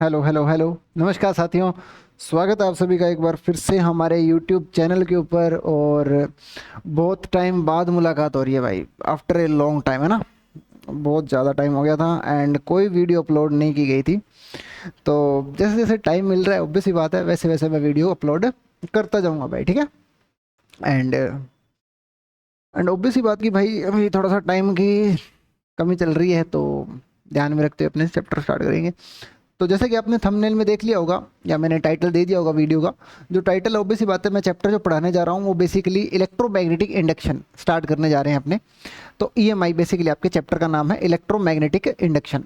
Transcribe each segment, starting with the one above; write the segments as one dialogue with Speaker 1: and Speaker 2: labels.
Speaker 1: Hello hello hello. नमस्कार साथियों। स्वागत है आप सभी का एक बार फिर से हमारे YouTube चैनल के ऊपर। और बहुत टाइम बाद मुलाकात हो रही है भाई, आफ्टर ए लॉन्ग टाइम, है ना। बहुत ज़्यादा टाइम हो गया था एंड कोई वीडियो अपलोड नहीं की गई थी। तो जैसे जैसे टाइम मिल रहा है, ऑब्वियस सी बात है, वैसे वैसे मैं वीडियो अपलोड करता जाऊँगा भाई, ठीक है। एंड एंड ऑब्वियस सी बात की भाई, अभी थोड़ा सा टाइम की कमी चल रही है, तो ध्यान में रखते हुए अपने चैप्टर स्टार्ट करेंगे। तो जैसे कि आपने थंबनेल में देख लिया होगा या मैंने टाइटल दे दिया होगा वीडियो का। जो टाइटल है ऑब्वियस सी बात है, मैं चैप्टर जो पढ़ाने जा रहा हूँ वो बेसिकली इलेक्ट्रोमैग्नेटिक इंडक्शन स्टार्ट करने जा रहे हैं अपने। तो ईएमआई बेसिकली आपके चैप्टर का नाम है, इलेक्ट्रोमैग्नेटिक इंडक्शन।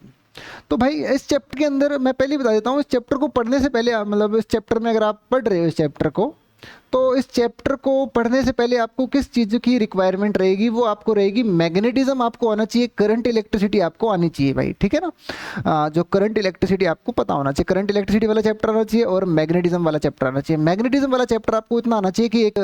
Speaker 1: तो भाई इस चैप्टर के अंदर मैं पहले ही बता देता हूँ, इस चैप्टर को पढ़ने से पहले मतलब इस चैप्टर में अगर आप पढ़ रहे हो इस चैप्टर को, तो इस चैप्टर को पढ़ने से पहले आपको किस चीज़ की रिक्वायरमेंट रहेगी, वो आपको रहेगी मैग्नेटिज्म आपको आना चाहिए, करंट इलेक्ट्रिसिटी आपको आनी चाहिए भाई, ठीक है ना। जो करंट इलेक्ट्रिसिटी आपको पता होना चाहिए, करंट इलेक्ट्रिसिटी वाला चैप्टर आना चाहिए और मैग्नेटिज्म वाला चैप्टर आना चाहिए। मैग्नेटिज्म वाला चैप्टर आपको इतना आना चाहिए कि एक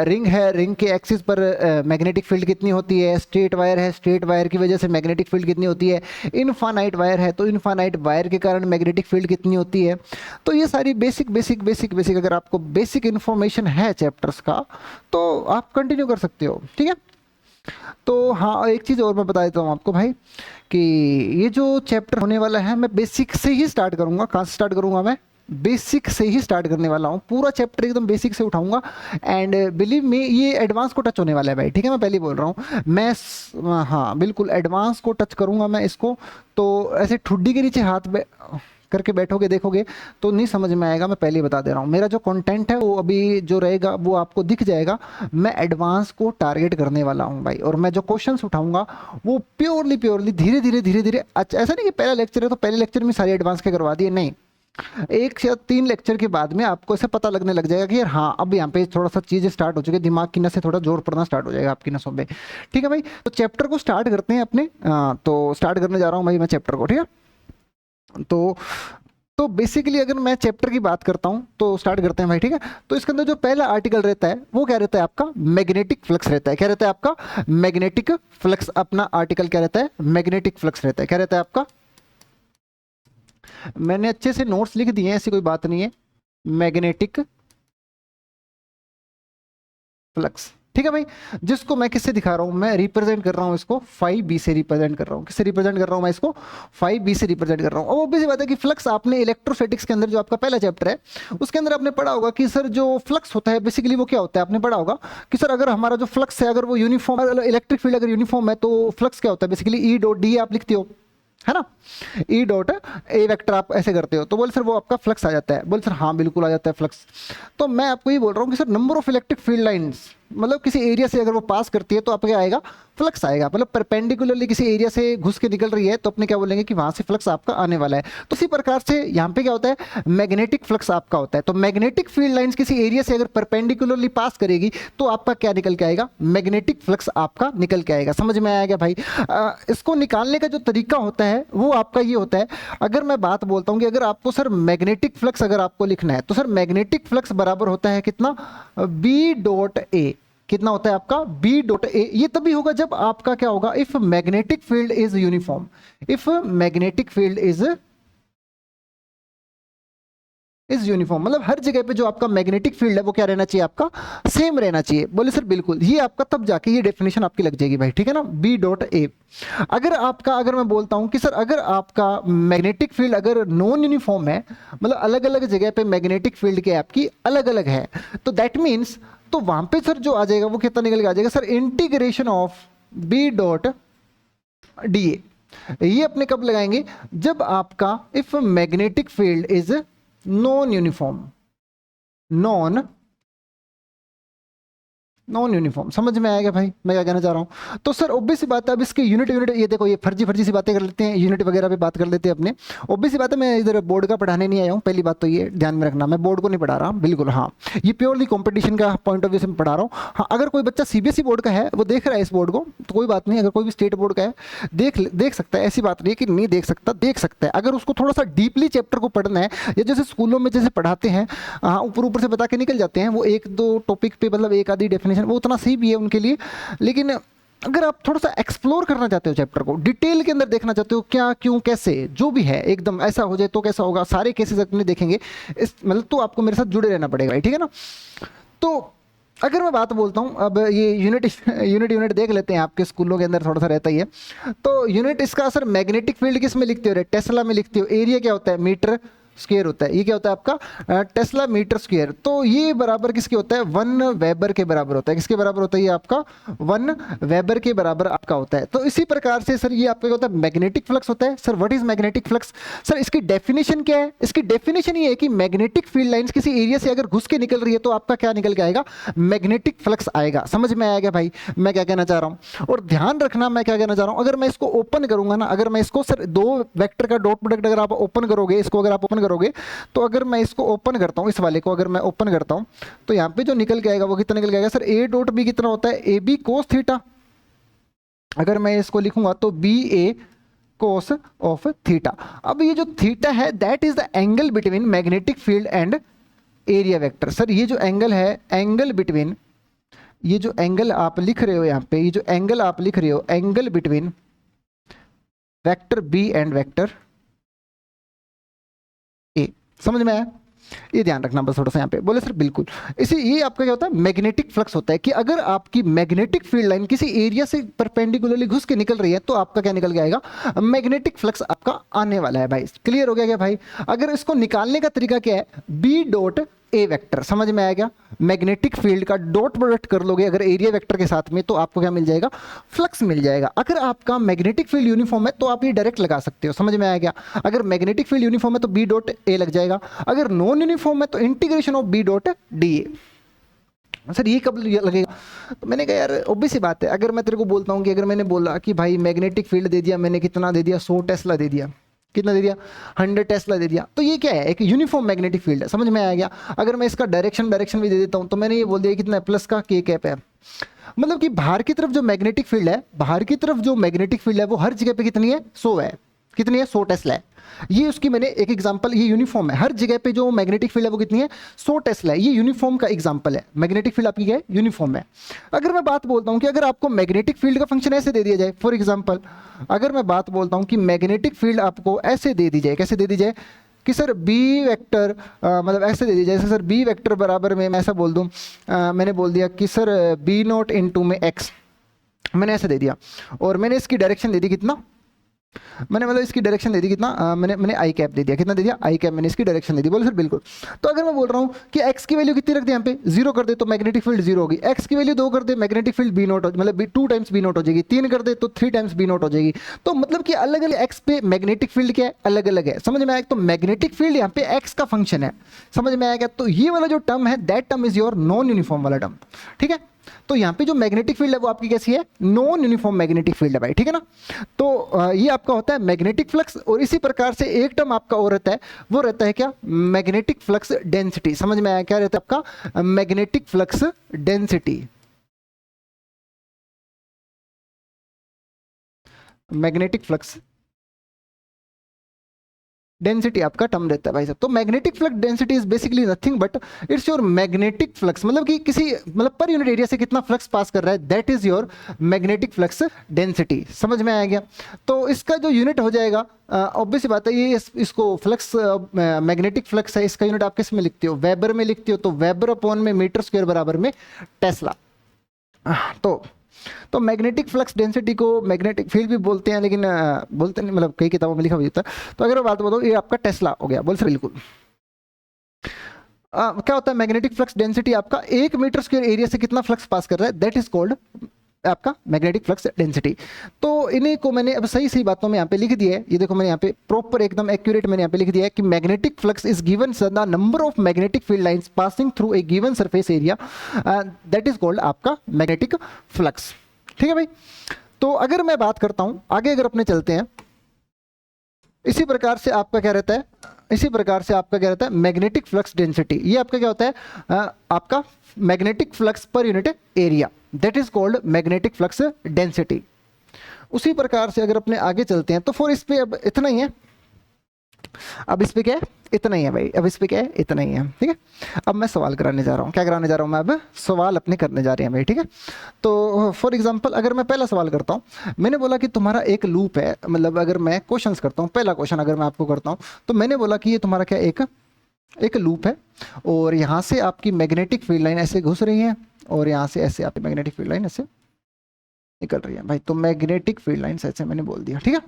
Speaker 1: रिंग है, रिंग के एक्सिस पर मैग्नेटिक फील्ड कितनी होती है, स्ट्रेट वायर है, स्ट्रेट वायर की वजह से मैग्नेटिक फील्ड कितनी होती है, इनफानाइट वायर है तो इनफानाइट वायर के कारण मैग्नेटिक फील्ड कितनी होती है। तो ये सारी बेसिक बेसिक बेसिक बेसिक अगर आपको बेसिक इन्फॉर्मेशन है चैप्टर्स का, तो आप कंटिन्यू कर सकते हो, ठीक है। तो हाँ, एक चीज़ और मैं बता देता हूँ आपको भाई, कि ये जो चैप्टर होने वाला है मैं बेसिक से ही स्टार्ट करूँगा। कहाँ से स्टार्ट करूँगा? मैं बेसिक से ही स्टार्ट करने वाला हूँ, पूरा चैप्टर एकदम बेसिक से उठाऊंगा। एंड बिलीव मी, ये एडवांस को टच होने वाला है भाई, ठीक है। मैं पहले ही बोल रहा हूँ, हाँ बिल्कुल एडवांस को टच करूँगा मैं इसको। तो ऐसे ठुड्डी के नीचे हाथ करके बैठोगे देखोगे तो नहीं समझ में आएगा, मैं पहले ही बता दे रहा हूँ। मेरा जो कंटेंट है वो अभी जो रहेगा वो आपको दिख जाएगा। मैं एडवांस को टारगेट करने वाला हूँ भाई, और मैं जो क्वेश्चंस उठाऊंगा वो प्योरली प्योरली धीरे धीरे धीरे धीरे, अच्छा ऐसा नहीं कि पहला लेक्चर है तो पहले लेक्चर में सारे एडवांस के करवा दिए, नहीं। एक या तीन लेक्चर के बाद में आपको ऐसे पता लगने लग जाएगा कि यार हाँ, अब यहाँ पे थोड़ा सा चीज़ें स्टार्ट हो चुकी है, दिमाग की नसें थोड़ा जोर पड़ना स्टार्ट हो जाएगा आपकी नसों पे, ठीक है भाई। तो चैप्टर को स्टार्ट करते हैं अपने। तो स्टार्ट करने जा रहा हूँ भाई मैं चैप्टर को, ठीक है। तो बेसिकली अगर मैं चैप्टर की बात करता हूं तो स्टार्ट करते हैं भाई, ठीक है। तो इसके अंदर जो पहला आर्टिकल रहता है वो क्या रहता है आपका? मैग्नेटिक फ्लक्स रहता है। क्या रहता है आपका? Magnetic flux. अपना आर्टिकल क्या रहता है? मैग्नेटिक फ्लक्स रहता है। क्या रहता है आपका? मैंने अच्छे से नोट्स लिख दिए हैं, ऐसी कोई बात नहीं है। मैग्नेटिक फ्लक्स, ठीक है भाई। जिसको मैं किससे दिखा रहा हूं? मैं रिप्रेजेंट कर रहा हूं इसको 5b से रिप्रेजेंट कर रहा हूं। किससे रिप्रेजेंट कर रहा हूं मैं इसको? 5b से रिप्रेजेंट कर रहा हूं। अब ऑब्वियस बात है कि फ्लक्स आपने इलेक्ट्रोस्टैटिक्स के अंदर जो आपका पहला चैप्टर है उसके अंदर आपने पढ़ा होगा कि सर जो फ्लक्स होता है बेसिकली वो क्या होता है। आपने पढ़ा होगा कि सर अगर हमारा जो फ्लक्स है अगर वो यूनिफॉर्म, इलेक्ट्रिक फील्ड अगर यूनिफॉर्म है तो फ्लक्स क्या होता है? बेसिकली ई डॉट डी आप लिखते हो, है ना। ई डॉट ए वेक्टर आप ऐसे करते हो, तो बोल सर वो आपका फ्लक्स आ जाता है। बोल सर हाँ बिल्कुल आ जाता है फ्लक्स। तो मैं आपको ये बोल रहा हूँ कि sir number of electric field lines, मतलब किसी एरिया से अगर वो पास करती है तो आपका क्या आएगा? फ्लक्स आएगा। मतलब परपेंडिकुलरली किसी एरिया से घुस के निकल रही है तो अपने क्या बोलेंगे कि वहां से फ्लक्स आपका आने वाला है। तो इसी प्रकार से यहाँ पे क्या होता है? मैग्नेटिक फ्लक्स आपका होता है। तो मैग्नेटिक फील्ड लाइंस किसी एरिया से अगर परपेंडिकुलरली पास करेगी तो आपका क्या निकल के आएगा? मैग्नेटिक फ्लक्स आपका निकल के आएगा। समझ में आएगा भाई? इसको निकालने का जो तरीका होता है वो आपका ये होता है। अगर मैं बात बोलता हूँ कि अगर आपको सर मैग्नेटिक फ्लक्स अगर आपको लिखना है तो सर मैग्नेटिक फ्लक्स बराबर होता है कितना? B dot A. कितना होता है आपका? B dot A. ये तभी होगा जब आपका क्या होगा? If magnetic field is uniform. If magnetic field is uniform, मतलब हर जगह पे जो आपका मैग्नेटिक फील्ड है वो क्या रहना चाहिए? आपका सेम रहना चाहिए। बोले सर बिल्कुल, ये आपका तब जाके ये डेफिनेशन आपकी लग जाएगी भाई, ठीक है ना। B dot A. अगर मैं बोलता हूं कि सर अगर आपका मैग्नेटिक फील्ड अगर नॉन यूनिफॉर्म है, मतलब अलग अलग जगह पे मैग्नेटिक फील्ड के आपकी अलग अलग है, तो दैट मीन्स तो वहां पे सर जो आ जाएगा वो कितना निकल के आ जाएगा? Sir integration of B dot d A. ये अपने कब लगाएंगे? जब आपका if magnetic field is non uniform. Non non uniform. समझ में आएगा भाई मैं क्या कहना चाह रहा हूँ? तो सर ऑब्वियस सी बात है, अब इसकी यूनिट यूनिट ये देखो, ये फर्जी फर्जी सी बातें कर लेते हैं, यूनिट वगैरह पे बात कर लेते हैं अपने। ऑब्वियस सी बात है, मैं इधर बोर्ड का पढ़ाने नहीं आया हूँ, पहली बात तो ये ध्यान में रखना, मैं बोर्ड को नहीं पढ़ा रहा बिल्कुल। हाँ, ये प्योरली कंपटीशन का पॉइंट ऑफ व्यू से मैं पढ़ा रहा हूँ। हाँ, अगर कोई बच्चा सीबीएसई बोर्ड का है वो देख रहा है इस बोर्ड को तो कोई बात नहीं, अगर कोई भी स्टेट बोर्ड का है देख सकता है, ऐसी बात नहीं है कि नहीं देख सकता, देख सकता है। अगर उसको थोड़ा सा डीपली चैप्टर को पढ़ना है, या जैसे स्कूलों में जैसे पढ़ाते हैं, हाँ ऊपर ऊपर से बता के निकल जाते हैं, वो एक दो टॉपिक पे मतलब एक आधी डेफिनेशन, वो उतना सही भी है उनके लिए। लेकिन अगर आप थोड़ा सा एक्सप्लोर करना चाहते हो चैप्टर को, डिटेल के अंदर देखना चाहते हो क्या क्यों कैसे जो भी है, एकदम ऐसा हो जाए तो कैसा होगा, सारे केसेस अपने देखेंगे इस मतलब, तो आपको मेरे साथ जुड़े रहना पड़ेगा, ठीक है ना। तो अगर मैं बात बोलता हूँ, अब ये यूनिट यूनिट देख लेते हैं, आपके स्कूलों के अंदर थोड़ा सा रहता ही है। तो यूनिट इसका असर मैग्नेटिक फील्ड किस में लिखते हो, टेस्ला में लिखते हो। एरिया क्या होता है, मीटर स्क्वायर होता है। ये क्या होता है आपका, टेस्ला मीटर स्क्वायर। तो ये बराबर किसके होता है, 1 वेबर के बराबर होता है। किसके बराबर होता है ये आपका, 1 वेबर के बराबर आपका होता है। तो इसी प्रकार से सर ये आपका क्या होता है, मैग्नेटिक फ्लक्स होता है। Sir what is magnetic flux, sir इसकी डेफिनेशन क्या है। इसकी डेफिनेशन ये है कि मैग्नेटिक फील्ड लाइंस किसी एरिया से अगर घुस के निकल रही है तो आपका क्या निकल के आएगा, मैग्नेटिक फ्लक्स आएगा। समझ में आएगा भाई मैं क्या कहना चाह रहा हूं। और ध्यान रखना मैं क्या कहना चाह रहा हूं, अगर मैं इसको ओपन करूंगा ना, अगर मैं इसको सर दो वेक्टर का डॉट प्रोडक्ट अगर आप ओपन करोगे, इसको अगर आप ओपन करोगे, तो अगर मैं इसको ओपन करता हूं, इस वाले को अगर मैं ओपन करता हूं, तो यहां पे जो निकल के आएगा वो कितना निकल के आएगा सर, ए डॉट बी कितना होता है, ए बी कोस थीटा। अगर मैं इसको लिखूंगा तो B A cos of theta. अब ये जो थीटा है that is the angle between magnetic field and area vector. Sir ये जो एंगल है, एंगल बिटवीन, ये जो एंगल आप लिख रहे हो यहाँ पे, ये जो एंगल आप लिख रहे हो, angle between vector B and vector A. समझ में आया, ये ध्यान रखना बस थोड़ा सा यहाँ पे। बोले सर बिल्कुल, इसी ये आपका क्या होता है, मैग्नेटिक फ्लक्स होता है कि अगर आपकी मैग्नेटिक फील्ड लाइन किसी एरिया से परपेंडिकुलरली घुस के निकल रही है तो आपका क्या निकल के आएगा, मैग्नेटिक फ्लक्स आपका आने वाला है भाई। क्लियर हो गया क्या भाई। अगर इसको निकालने का तरीका क्या है, बी डॉट ए वेक्टर। समझ में आएगा, मैग्नेटिक फील्ड का डॉट प्रोडक्ट कर लोगे अगर एरिया वेक्टर के साथ में, तो आपको क्या मिल जाएगा, फ्लक्स मिल जाएगा। अगर आपका मैग्नेटिक फील्ड यूनिफॉर्म है तो आप ये डायरेक्ट लगा सकते हो। समझ में आएगा, अगर मैग्नेटिक फील्ड यूनिफॉर्म है तो बी डॉट ए लग जाएगा, अगर नॉन यूनिफॉर्म है तो integration of B dot d A. Sir ये कब लगेगा, तो मैंने कहा यार ऑब्वियस सी बात है, अगर मैं तेरे को बोलता हूँ कि अगर मैंने बोला कि भाई मैग्नेटिक फील्ड दे दिया मैंने, कितना दे दिया, 100 टेस्ला दे दिया, कितना दे दिया, 100 टेस्ला दे दिया, तो ये क्या है, एक यूनिफॉर्म मैग्नेटिक फील्ड है। समझ में आ गया। अगर मैं इसका डायरेक्शन भी दे देता हूं, तो मैंने ये बोल दिया कितना है, प्लस का के कैप है। मतलब कि बाहर की तरफ जो मैग्नेटिक फील्ड है, बाहर की तरफ जो मैग्नेटिक फील्ड है वो हर जगह पे कितनी है, 100 है। कितनी है, 100 टेस्ला है। ये उसकी मैंने एक एग्जांपल, ये यूनिफॉर्म है, हर जगह पे जो मैग्नेटिक फील्ड है वो कितनी है, 100 टेस्ला है। ये यूनिफॉर्म का एग्जांपल है, मैग्नेटिक फील्ड आपकी क्या है, यूनिफॉर्म है। अगर मैं बात बोलता हूं कि अगर आपको मैग्नेटिक फील्ड का फंक्शन ऐसे दे दिया जाए, फॉर एग्जांपल अगर मैं बात बोलता हूं कि मैग्नेटिक फील्ड आपको ऐसे दे दी जाए, कैसे दे दी जाए कि सर बी वेक्टर, मतलब ऐसे दे दी जाए, सर बी वेक्टर बराबर में मैं ऐसा बोल दूं, मैंने बोल दिया कि सर बी नॉट इंटू में एक्स, मैंने ऐसे दे दिया, और मैंने इसकी डायरेक्शन दे दी कितना, मैंने मतलब इसकी डायरेक्शन दे दी कितना, मैंने आई कैप दे दिया, कितना दे दिया, आई कैप, मैंने इसकी डायरेक्शन दे दी। बोले सर बिल्कुल। तो अगर मैं बोल रहा हूँ कि एक्स की वैल्यू कितनी रख दे, यहाँ पे 0 कर दे तो मैग्नेटिक फील्ड 0 होगी, एक्स की वैल्यू 2 कर दे मैग्नेटिक फील्ड बी नॉट, मतलब 2 टाइम्स बी नॉट हो जाएगी, 3 कर दे तो 3 टाइम्स बी नॉट हो जाएगी। तो मतलब कि अलग अलग एक्स पे मैग्नेटिक फील्ड क्या है, अलग अलग है। समझ में आएगा, तो मैग्नेटिक फील्ड यहाँ पे एक्स का फंक्शन है। समझ में आएगा, तो ये वाला जो टर्म है that term is your non uniform वाला टर्म, ठीक है। तो यहाँ पे जो मैग्नेटिक फील्ड है वो आपकी कैसी है, नॉन यूनिफॉर्म मैग्नेटिक फील्ड है भाई, ठीक है ना। तो ये आपका होता है मैग्नेटिक फ्लक्स। और इसी प्रकार से एक टर्म आपका और रहता है, वो रहता है क्या, मैग्नेटिक फ्लक्स डेंसिटी। समझ में आया, क्या रहता है आपका, magnetic flux density. Magnetic flux density आपका टर्म रहता है भाई साहब। तो magnetic flux density is basically nothing but it's your magnetic flux, मतलब कि किसी मतलब पर यूनिट एरिया से कितना फ्लक्स पास कर रहा है, that is your magnetic flux density. समझ में आ गया। तो इसका जो यूनिट हो जाएगा, ऑब्वियस बात है, ये इसको फ्लक्स मैग्नेटिक फ्लक्स है, इसका यूनिट आप किस में लिखते हो, वेबर में लिखते हो, तो वेबर अपॉन में मीटर स्क्वायर बराबर में टेस्ला। तो मैग्नेटिक फ्लक्स डेंसिटी को मैग्नेटिक फील्ड भी बोलते हैं, लेकिन बोलते नहीं, मतलब कई किताबों में लिखा हुआ होता है। तो अगर मैं बात बताऊँ, ये आपका टेस्ला हो गया, बोल सर बिल्कुल। क्या होता है मैग्नेटिक फ्लक्स डेंसिटी, आपका 1 मीटर स्क्वायर एरिया से कितना फ्लक्स पास कर रहा है, दैट इज कॉल्ड आपका मैग्नेटिक फ्लक्स डेंसिटी। तो इन्हीं को मैंने अब सही सही बातों में यहाँ पे लिख दिया है। ये देखो मैंने यहाँ पे प्रॉपर एकदम एक्यूरेट मैंने यहाँ पे लिख दिया है कि magnetic flux is given the number of magnetic field lines passing through a given surface area, that is called आपका मैग्नेटिक फ्लक्स। ठीक है भाई। तो अगर मैं बात करता हूं आगे, अगर अपने चलते हैं, इसी प्रकार से आपका क्या रहता है, इसी प्रकार से आपका क्या रहता है, मैग्नेटिक फ्लक्स डेंसिटी। ये आपका क्या होता है, आपका magnetic flux per unit area, that is called magnetic flux density. उसी प्रकार से अगर अपने आगे चलते हैं, तो फॉर इस पे अब इतना ही है। अब इस पे क्या है, इतना ही है भाई, अब इस पे क्या है, इतना ही है, ठीक है। अब मैं सवाल कराने जा रहा हूँ, क्या कराने जा रहा हूँ मैं, अब सवाल अपने करने जा रहे हैं भाई, ठीक है। तो फॉर एग्जांपल अगर मैं पहला सवाल करता हूँ, मैंने बोला कि तुम्हारा एक लूप है, मतलब अगर मैं क्वेश्चंस करता हूँ, पहला क्वेश्चन अगर मैं आपको करता हूँ, तो मैंने बोला कि ये तुम्हारा क्या एक एक लूप है, और यहाँ से आपकी मैग्नेटिक फील्ड लाइन ऐसे घुस रही है, और यहाँ से ऐसे आपकी मैग्नेटिक फील्ड लाइन ऐसे निकल रही है भाई। तो मैग्नेटिक फील्ड लाइन ऐसे मैंने बोल दिया, ठीक है।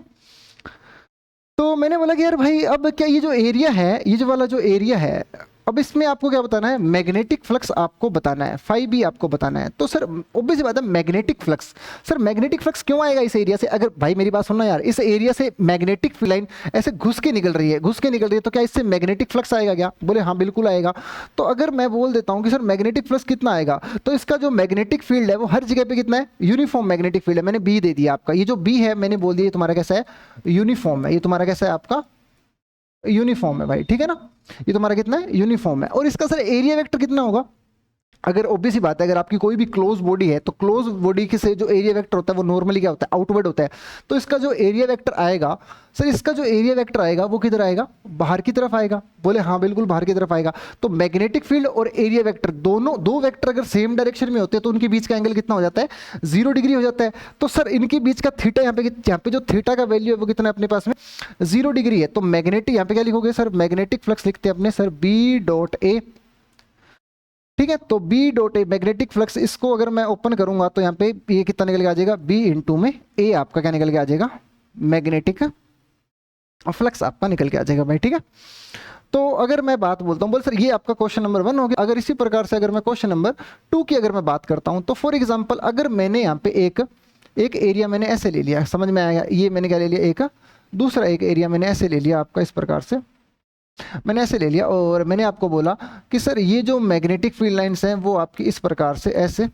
Speaker 1: तो मैंने बोला कि यार भाई अब क्या ये जो एरिया है, ये जो वाला जो एरिया है, अब इसमें आपको क्या बताना है, मैग्नेटिक फ्लक्स आपको बताना है, फाई भी आपको बताना है। तो सर ऑब्वियस सी बात है magnetic flux, sir magnetic flux क्यों आएगा इस एरिया से, अगर भाई मेरी बात सुनना यार, इस एरिया से मैग्नेटिक लाइन ऐसे घुस के निकल रही है, घुस के निकल रही है, तो क्या इससे मैग्नेटिक फ्लक्स आएगा क्या, बोले हाँ बिल्कुल आएगा। तो अगर मैं बोल देता हूँ कि सर मैग्नेटिक फ्लक्स कितना आएगा, तो इसका जो मैग्नेटिक फील्ड है वो हर जगह पे कितना है, यूनिफॉर्म मैग्नेटिक फील्ड है, मैंने बी दे दिया आपका, ये जो बी है मैंने बोल दिया ये तुम्हारा कैसा है, यूनिफॉर्म है, ये तुम्हारा कैसा है आपका यूनिफॉर्म है भाई, ठीक है ना। ये तुम्हारा कितना है, यूनिफॉर्म है। और इसका सर एरिया वेक्टर कितना होगा, अगर ऑब्वियस ही बात है, अगर आपकी कोई भी क्लोज बॉडी है तो क्लोज बॉडी के से जो एरिया वेक्टर होता है वो नॉर्मली क्या होता है, आउटवर्ड होता है। तो इसका जो एरिया वेक्टर आएगा, सर इसका जो एरिया वेक्टर आएगा वो किधर आएगा, बाहर की तरफ आएगा, बोले हाँ बिल्कुल बाहर की तरफ आएगा। तो मैग्नेटिक फील्ड और एरिया वेक्टर दोनों, दो वेक्टर अगर सेम डायरेक्शन में होते हैं तो उनके बीच का एंगल कितना हो जाता है, 0 डिग्री हो जाता है। तो सर इनके बीच का थीटा यहाँ पे जो थीटा का वैल्यू है वो कितना है अपने पास में, 0 डिग्री है। तो मैग्नेटिक यहाँ पे क्या लिखोगे सर, मैग्नेटिक फ्लक्स लिखते हैं अपने सर बी डॉट ए, ठीक है। तो B dot A magnetic flux, इसको अगर मैं ओपन करूंगा तो यहाँ पे ये कितना निकल के आ जाएगा, बी इंटू में ए आपका क्या निकल के आ जाएगा, मैग्नेटिक फ्लक्स आपका निकल के आ जाएगा भाई, ठीक है। तो अगर मैं बात बोलता हूँ, बोल सर ये आपका क्वेश्चन नंबर 1 हो गया। अगर इसी प्रकार से अगर मैं क्वेश्चन नंबर 2 की अगर मैं बात करता हूँ, तो फॉर एग्जाम्पल अगर मैंने यहाँ पे एक एरिया मैंने ऐसे ले लिया, समझ में आया, ये मैंने क्या ले लिया, एक दूसरा एक एरिया मैंने ऐसे ले लिया आपका, इस प्रकार से मैंने ऐसे ले लिया, और मैंने आपको बोला कि सर ये जो मैग्नेटिक फील्ड लाइंस हैं वो आपकी इस प्रकार से ऐसे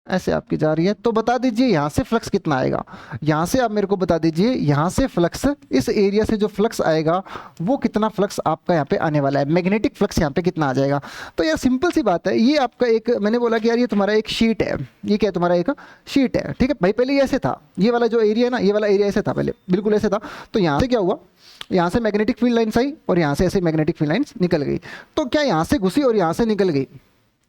Speaker 1: ऐसे आपकी जा रही है। तो बता दीजिए यहाँ से फ्लक्स कितना आएगा, यहाँ से आप मेरे को बता दीजिए, यहाँ से फ्लक्स, इस एरिया से जो फ्लक्स आएगा वो कितना फ्लक्स आपका यहाँ पे आने वाला है, मैग्नेटिक फ्लक्स यहाँ पे कितना आ जाएगा। तो यार सिंपल सी बात है, ये आपका एक, मैंने बोला कि यार ये तुम्हारा एक शीट है, ये क्या है तुम्हारा एक शीट है, ठीक है भाई। पहले ये ऐसे था, ये वाला जो एरिया है ना, ये वाला एरिया ऐसे था पहले, बिल्कुल ऐसे था। तो यहाँ से क्या हुआ, यहाँ से मैग्नेटिक फील्ड लाइन्स आई और यहाँ से ऐसे मैग्नेटिक फील्ड लाइन्स निकल गई। तो क्या यहाँ से घुसी और यहाँ से निकल गई,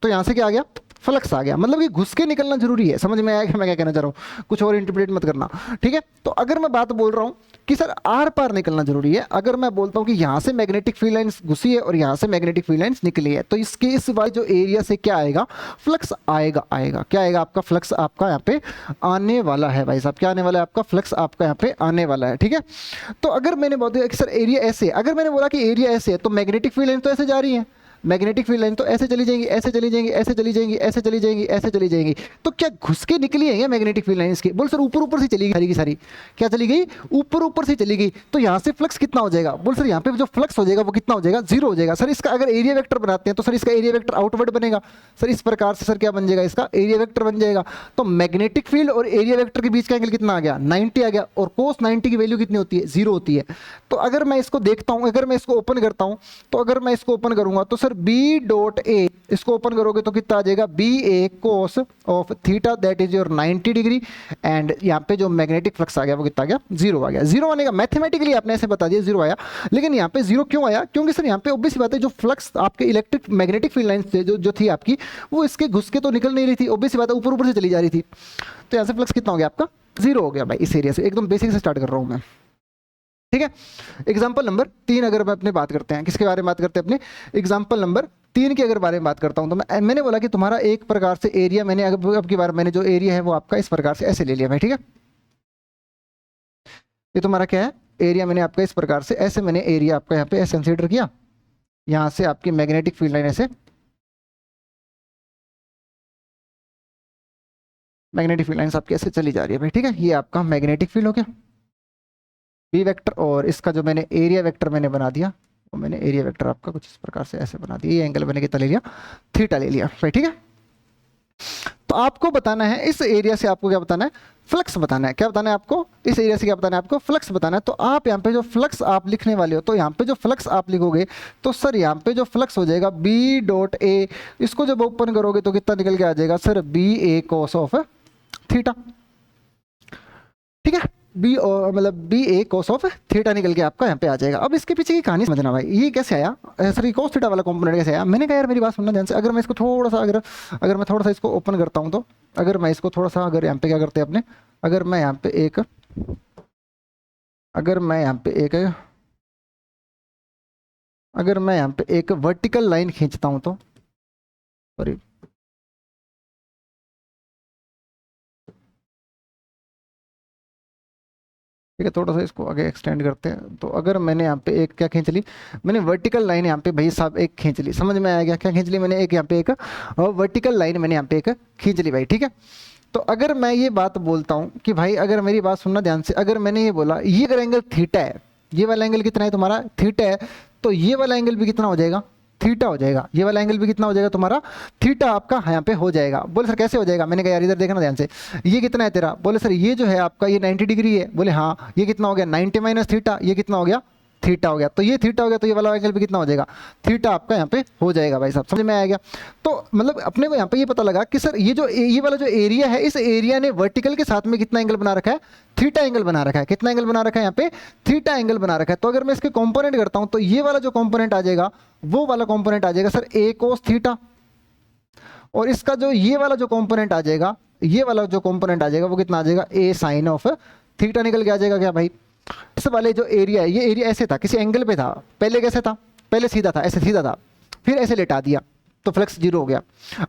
Speaker 1: तो यहाँ से क्या आ गया, फ्लक्स आ गया। मतलब कि घुस के निकलना जरूरी है, समझ में आया कि मैं क्या कहना चाह रहा हूँ, कुछ और इंटरप्रेट मत करना, ठीक है। तो अगर मैं बात बोल रहा हूँ कि सर आर पार निकलना जरूरी है, अगर मैं बोलता हूँ कि यहाँ से मैग्नेटिक फील्ड लाइंस घुसी है और यहाँ से मैग्नेटिक फील्ड लाइंस निकली है, तो इसके इस वाले जो एरिया से क्या आएगा, फ्लक्स आएगा, क्या आएगा आपका, फ्लक्स आपका यहाँ पे आने वाला है भाई साहब, क्या आने वाला है आपका, फ्लक्स आपका यहाँ पे आने वाला है, ठीक है। तो अगर मैंने बोल दिया कि सर एरिया ऐसे, अगर मैंने बोला कि एरिया ऐसे है, तो मैग्नेटिक फील्ड लाइन तो ऐसे जा रही है, मैग्नेटिक फील्ड लाइन तो ऐसे चली जाएंगी, ऐसे चली जाएंगी, ऐसे चली जाएंगी, ऐसे चली जाएंगी, ऐसे चली जाएंगी। तो क्या घुस के निकली है क्या मैग्नेटिक फील्ड लाइन इसकी, बोल सर ऊपर ऊपर से चली गई सारी की सारी, क्या चली गई, ऊपर ऊपर से चली गई। तो यहाँ से फ्लक्स कितना हो जाएगा, बोल सर यहाँ पे जो फ्लक्स हो जाएगा वो कितना हो जाएगा, 0 हो जाएगा। सर इसका अगर एरिया वेक्टर बनाते हैं तो सर इसका एरिया वेक्टर आउटवर्ड बनेगा, सर इस प्रकार से सर क्या बन जाएगा, इसका एरिया वेक्टर बन जाएगा। तो मैग्नेटिक फील्ड और एरिया वेक्टर के बीच का एंगल कितना आ गया, 90 आ गया, और कोस 90 की वैल्यू कितनी होती है, 0 होती है। तो अगर मैं इसको देखता हूँ, अगर मैं इसको ओपन करता हूँ, तो अगर मैं इसको ओपन करूंगा तो सर बी डॉट ए, इसको ओपन करोगे तो कितना आ जाएगा, B A cos of theta that is your 90 degree, and यहाँ पे जो मैग्नेटिक फ्लक्स आ गया वो कितना आ गया, 0 आ गया। 0 आने का मैथमेटिकली आपने ऐसे बता दिया 0 आया, लेकिन यहाँ पे 0 क्यों आया, क्योंकि सर यहाँ पे ऑब्वियस बात है जो फ्लक्स आपके इलेक्ट्रिक मैग्नेटिक फील्ड लाइन थे जो थी आपकी, वो इसके घुस के तो निकल नहीं रही थी, ऑब्वियस बात है ऊपर ऊपर से चली जा रही थी। तो यहाँ से फ्लक्स कितना हो गया आपका, 0 हो गया भाई। इस एरिया से एकदम बेसिक से स्टार्ट कर रहा हूँ मैं, ठीक है। एग्जाम्पल नंबर 3 अगर मैं अपने बात करते हैं, किसके बारे में बात करते हैं, अपने एग्जाम्पल नंबर 3 के अगर बारे में बात करता हूं, तो मैंने बोला कि तुम्हारा एक प्रकार से एरिया, मैंने अब की बार मैंने जो एरिया है वो आपका इस प्रकार से ऐसे ले लिया भाई, ठीक है। ये तुम्हारा क्या है, एरिया मैंने आपका इस प्रकार से ऐसे, मैंने एरिया आपका यहाँ पे ऐसे कंसीडर किया, यहाँ से आपकी मैग्नेटिक फील्ड लाइन ऐसे, मैग्नेटिक फील्ड लाइन आपकी ऐसे चली जा रही है भाई, ठीक है। ये आपका मैग्नेटिक फील्ड हो गया, बी वेक्टर, और इसका जो मैंने एरिया वेक्टर मैंने बना दिया, वो मैंने एरिया वेक्टर आपका कुछ इस प्रकार से ऐसे बना दिया, ये एंगल मैंने कितना ले लिया, थीटा ले लिया भाई, ठीक है। तो आपको बताना है इस एरिया से, आपको क्या बताना है, फ्लक्स बताना है। क्या बताना है आपको, इस एरिया से क्या बताना है आपको, फ्लक्स बताना है। तो आप यहाँ पे जो फ्लक्स आप लिखने वाले हो, तो यहाँ पे जो फ्लक्स आप लिखोगे, तो सर यहाँ पे जो फ्लक्स हो जाएगा बी डॉट ए, इसको जब ओपन करोगे तो कितना निकल के आ जाएगा sir, B A cos of theta, ठीक है। बी और मतलब B A cos of theta निकल के आपका यहाँ पे आ जाएगा। अब इसके पीछे की कहानी समझना भाई, ये कैसे आया सर, ये कोस थीटा वाला कंपोनेंट कैसे आया। मैंने कहा यार मेरी बात सुनना ध्यान से, अगर मैं इसको थोड़ा सा अगर मैं थोड़ा सा इसको ओपन करता हूँ, तो अगर मैं इसको थोड़ा सा, अगर यहाँ पे क्या करते हैं अपने, अगर मैं यहाँ पे एक अगर मैं यहाँ पे एक अगर मैं यहाँ पे एक वर्टिकल लाइन खींचता हूँ, तो सॉरी ठीक है, थोड़ा सा इसको आगे एक्सटेंड करते हैं। तो अगर मैंने यहाँ पे एक क्या खींच ली, मैंने वर्टिकल लाइन यहाँ पे भाई साहब एक खींच ली, समझ में आया क्या खींच ली मैंने, एक यहाँ पे एक वर्टिकल लाइन मैंने यहाँ पे एक खींच ली भाई, ठीक है। तो अगर मैं ये बात बोलता हूँ कि भाई, अगर मेरी बात सुनना ध्यान से, अगर मैंने ये बोला ये अगर एंगल थीटा है, ये वाला एंगल कितना है तुम्हारा, थीटा है, तो ये वाला एंगल भी कितना हो जाएगा, थीटा हो जाएगा। ये वाला एंगल भी कितना हो जाएगा तुम्हारा, थीटा आपका यहाँ पे हो जाएगा। बोले सर कैसे हो जाएगा, मैंने कहा यार इधर देखना ध्यान से, ये कितना है तेरा, बोले सर ये जो है आपका ये 90 डिग्री है, बोले हाँ, ये कितना हो गया 90 माइनस थीटा, ये कितना हो गया थीटा हो गया। तो ये थीटा हो गया, तो ये वाला एंगल भी कितना हो जाएगा, थीटा आपका यहाँ पे हो जाएगा भाई साहब, समझ में आ गया। तो मतलब अपने को यहाँ पे ये पता लगा कि सर ये वाला जो एरिया है, इस एरिया ने वर्टिकल के साथ में कितना एंगल बना रखा है, थीटा एंगल बना रखा है। कितना एंगल बना रखा है यहाँ पे, थीटा एंगल बना रखा है। तो अगर मैं इसके कंपोनेंट करता हूँ, तो ये वाला जो कंपोनेंट आ जाएगा, वो वाला कंपोनेंट आ जाएगा सर ए कोस थीटा, और इसका जो ये वाला जो कंपोनेंट आ जाएगा, ये वाला जो कंपोनेंट आ जाएगा वो कितना आ जाएगा, ए साइन ऑफ थीटा निकल के आ जाएगा क्या भाई। इस वाले जो एरिया है, ये एरिया ऐसे था, किसी एंगल पे था, पहले कैसे था, पहले सीधा था, ऐसे सीधा था, फिर ऐसे लेटा दिया तो फ्लक्स जीरो हो गया।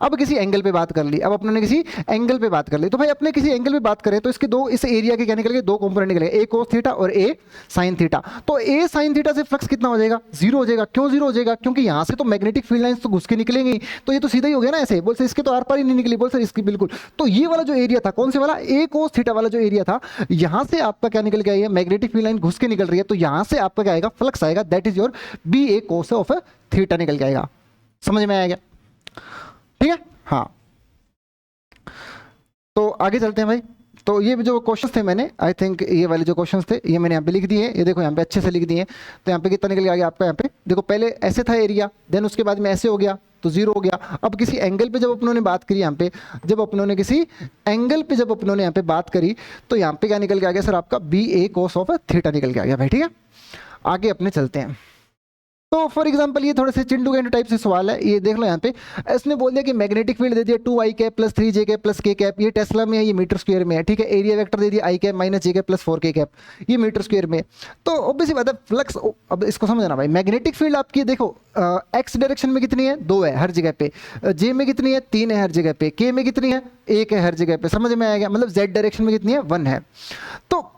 Speaker 1: अब किसी एंगल पे बात कर ली, अब अपने ने किसी एंगल पे बात कर ली, तो भाई अपने किसी एंगल पे बात करें तो इसके दो, इस एरिया के क्या निकल गए, दो कंपोनेंट निकल गए, ए कोस थीटा और ए साइन थीटा। तो ए साइन थीटा से फ्लक्स कितना हो जाएगा, जीरो हो जाएगा। क्यों जीरो हो जाएगा, क्योंकि यहां से तो मैग्नेटिक फील्ड लाइंस तो घुस के निकलेंगी, तो ये तो सीधा ही हो गया ना ऐसे, बोल सर इसके तो आर पार ही नहीं निकली, बोल सर इसकी बिल्कुल। तो ये वाला जो एरिया था, कौन से वाला, ए कोस थीटा वाला जो एरिया था, यहां से आपका क्या निकल गया, मैग्नेटिक फील्ड लाइन घुस के निकल रही है, तो यहां से आपका क्या आएगा, फ्लक्स आएगा, that is your B A cos of theta निकल के आएगा। समझ में आएगा, ठीक है। हाँ, तो आगे चलते हैं भाई। तो ये जो क्वेश्चंस थे मैंने, आई थिंक ये वाले जो क्वेश्चंस थे ये मैंने यहाँ पे लिख दिए, ये देखो यहाँ पे अच्छे से लिख दिए। तो यहाँ पे कितना निकल गया आपका, यहाँ पे देखो पहले ऐसे था एरिया, देन उसके बाद में ऐसे हो गया तो जीरो हो गया। अब किसी एंगल पे जब अपनों ने बात करी, यहाँ पे जब अपनों ने किसी एंगल पे जब अपनों ने यहाँ पे बात करी, तो यहाँ पे क्या निकल के आ गया सर, आपका B A cos of theta निकल के आ गया भाई, ठीक है। आगे अपने चलते हैं। तो फॉर एग्जांपल ये थोड़े से चिंटू के टाइप से सवाल है, ये देख लो यहाँ पे इसने बोल दिया कि मैग्नेटिक फील्ड दे दिया 2i cap plus 3j cap plus k cap, ये टेस्ला में है, ये मीटर स्क्वायर में है, ठीक है। एरिया वेक्टर दे दिया i cap minus j cap plus 4k cap, ये मीटर स्क्वायर में है। तो ऑब्वियसली बात है फ्लक्स, अब इसको समझना भाई, मैग्नेटिक फील्ड आपकी देखो एक्स डायरेक्शन में कितनी है, 2 है हर जगह पे, j में कितनी है, 3 है हर जगह पे, k में कितनी है, 1 है हर जगह पे। समझ में आएगा, मतलब z डायरेक्शन में कितनी है, 1 है। तो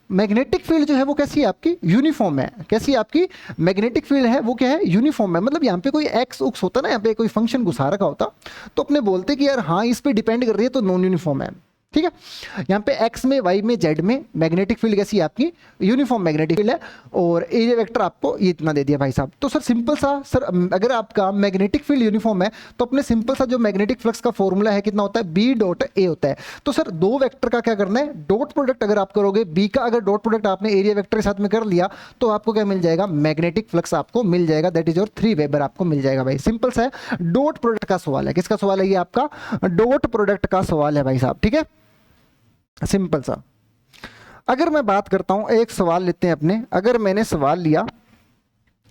Speaker 1: मैग्नेटिक फील्ड जो है वो कैसी है आपकी, यूनिफॉर्म है। कैसी है आपकी मैग्नेटिक फील्ड है वो, क्या है, यूनिफॉर्म है। मतलब यहाँ पे कोई एक्स उक्स होता ना, यहाँ पे कोई फंक्शन घुसा रखा होता, तो अपने बोलते कि यार हाँ इस पे डिपेंड कर रही है, तो नॉन यूनिफॉर्म है, ठीक है। यहाँ पे एक्स में, वाई में, जेड में मैग्नेटिक फील्ड कैसी है आपकी, यूनिफॉर्म मैग्नेटिक फील्ड है। और एरिया वेक्टर आपको ये इतना दे दिया भाई साहब। तो सर सिंपल सा, सर अगर आपका मैग्नेटिक फील्ड यूनिफॉर्म है, तो अपने सिंपल सा जो मैग्नेटिक फ्लक्स का फॉर्मूला है कितना होता है, बी डॉट ए होता है। तो सर दो वेक्टर का क्या करना है, डॉट प्रोडक्ट अगर आप करोगे, बी का अगर डॉट प्रोडक्ट आपने एरिया वेक्टर के साथ में कर लिया, तो आपको क्या मिल जाएगा, मैग्नेटिक फ्लक्स आपको मिल जाएगा, दैट इज योर 3 वेबर आपको मिल जाएगा भाई। सिंपल सा है, डॉट प्रोडक्ट का सवाल है। किसका सवाल है, ये आपका डॉट प्रोडक्ट का सवाल है भाई साहब, ठीक है, सिंपल सा। अगर मैं बात करता हूं, एक सवाल लेते हैं अपने, अगर मैंने सवाल लिया,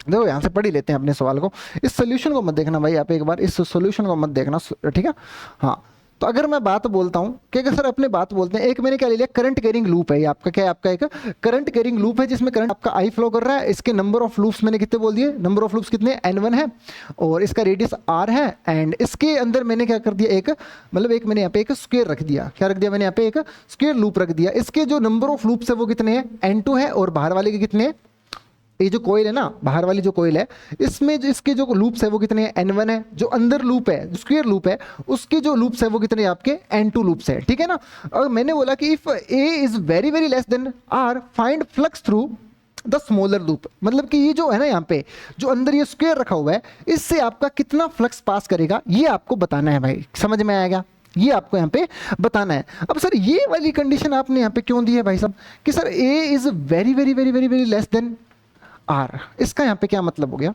Speaker 1: देखो यहां से पढ़ ही लेते हैं अपने सवाल को, इस सोल्यूशन को मत देखना भाई, आप एक बार इस सोल्यूशन को मत देखना, ठीक है। हाँ, तो अगर मैं बात बोलता हूं कि अगर सर अपने बात बोलते हैं, एक मैंने क्या ले लिया, करंट कैरिंग लूप है ये आपका, क्या है आपका, एक करंट कैरिंग लूप है जिसमें करंट आपका आई फ्लो कर रहा है। इसके नंबर ऑफ लूप्स मैंने कितने बोल दिए, नंबर ऑफ लूप्स कितने, n1 है, और इसका रेडियस r है। एंड इसके अंदर मैंने क्या कर दिया, एक मतलब एक मैंने यहाँ पे एक स्क्वायर रख दिया, क्या रख दिया मैंने यहाँ पे, एक स्क्वायर लूप रख दिया। इसके जो नंबर ऑफ लूप्स है वो कितने हैं, n2 है, और बाहर वाले के कितने हैं, ये जो कोयल है ना, बाहर वाली जो कोयल है, इसमें जो इसके जो लूप्स है वो कितने हैं, n1 है। जो अंदर लूप है, जो स्क्वायर लूप है, उसके जो लूप्स है वो कितने हैं आपके, n2 लूप्स है, ठीक है ना। और मैंने बोला कि if a is very very less then r, find flux through the smaller loop. मतलब कि ये जो है ना, यहाँ पे जो अंदर ये स्क्वायर रखा हुआ है, इससे आपका कितना फ्लक्स पास करेगा, ये आपको बताना है भाई। समझ में आएगा, ये आपको यहाँ पे बताना है। अब सर ये वाली कंडीशन आपने यहाँ पे क्यों दी है भाई साहब, कि sir a is very very very very very less than R. इसका यहाँ पे क्या मतलब हो गया,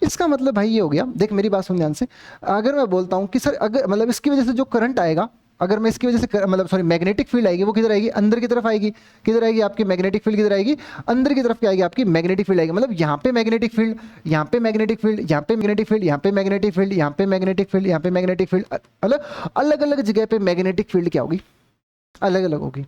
Speaker 1: इसका मतलब भाई ये हो गया, देख मेरी बात सुन ध्यान से। अगर मैं बोलता हूँ कि सर अगर मतलब इसकी वजह से जो करंट आएगा, अगर मैं इसकी वजह से मतलब सॉरी मैग्नेटिक फील्ड आएगी वो किधर आएगी, अंदर की तरफ आएगी। किधर आएगी आपकी मैग्नेटिक फील्ड, किधर आएगी, अंदर की तरफ क्या आएगी आपकी मैग्नेटिक फील्ड आएगी। मतलब यहाँ पे मैग्नेटिक फील्ड, यहाँ पे मैग्नेटिक फील्ड, यहाँ पे मैग्नेटिक फील्ड, यहाँ पे मैग्नेटिक फील्ड, यहाँ पे मैग्नेटिक फील्ड, यहाँ पे मैग्नेटिक फील्ड, अलग अलग अलग जगह पे मैग्नेटिक फील्ड क्या होगी, अलग अलग होगी।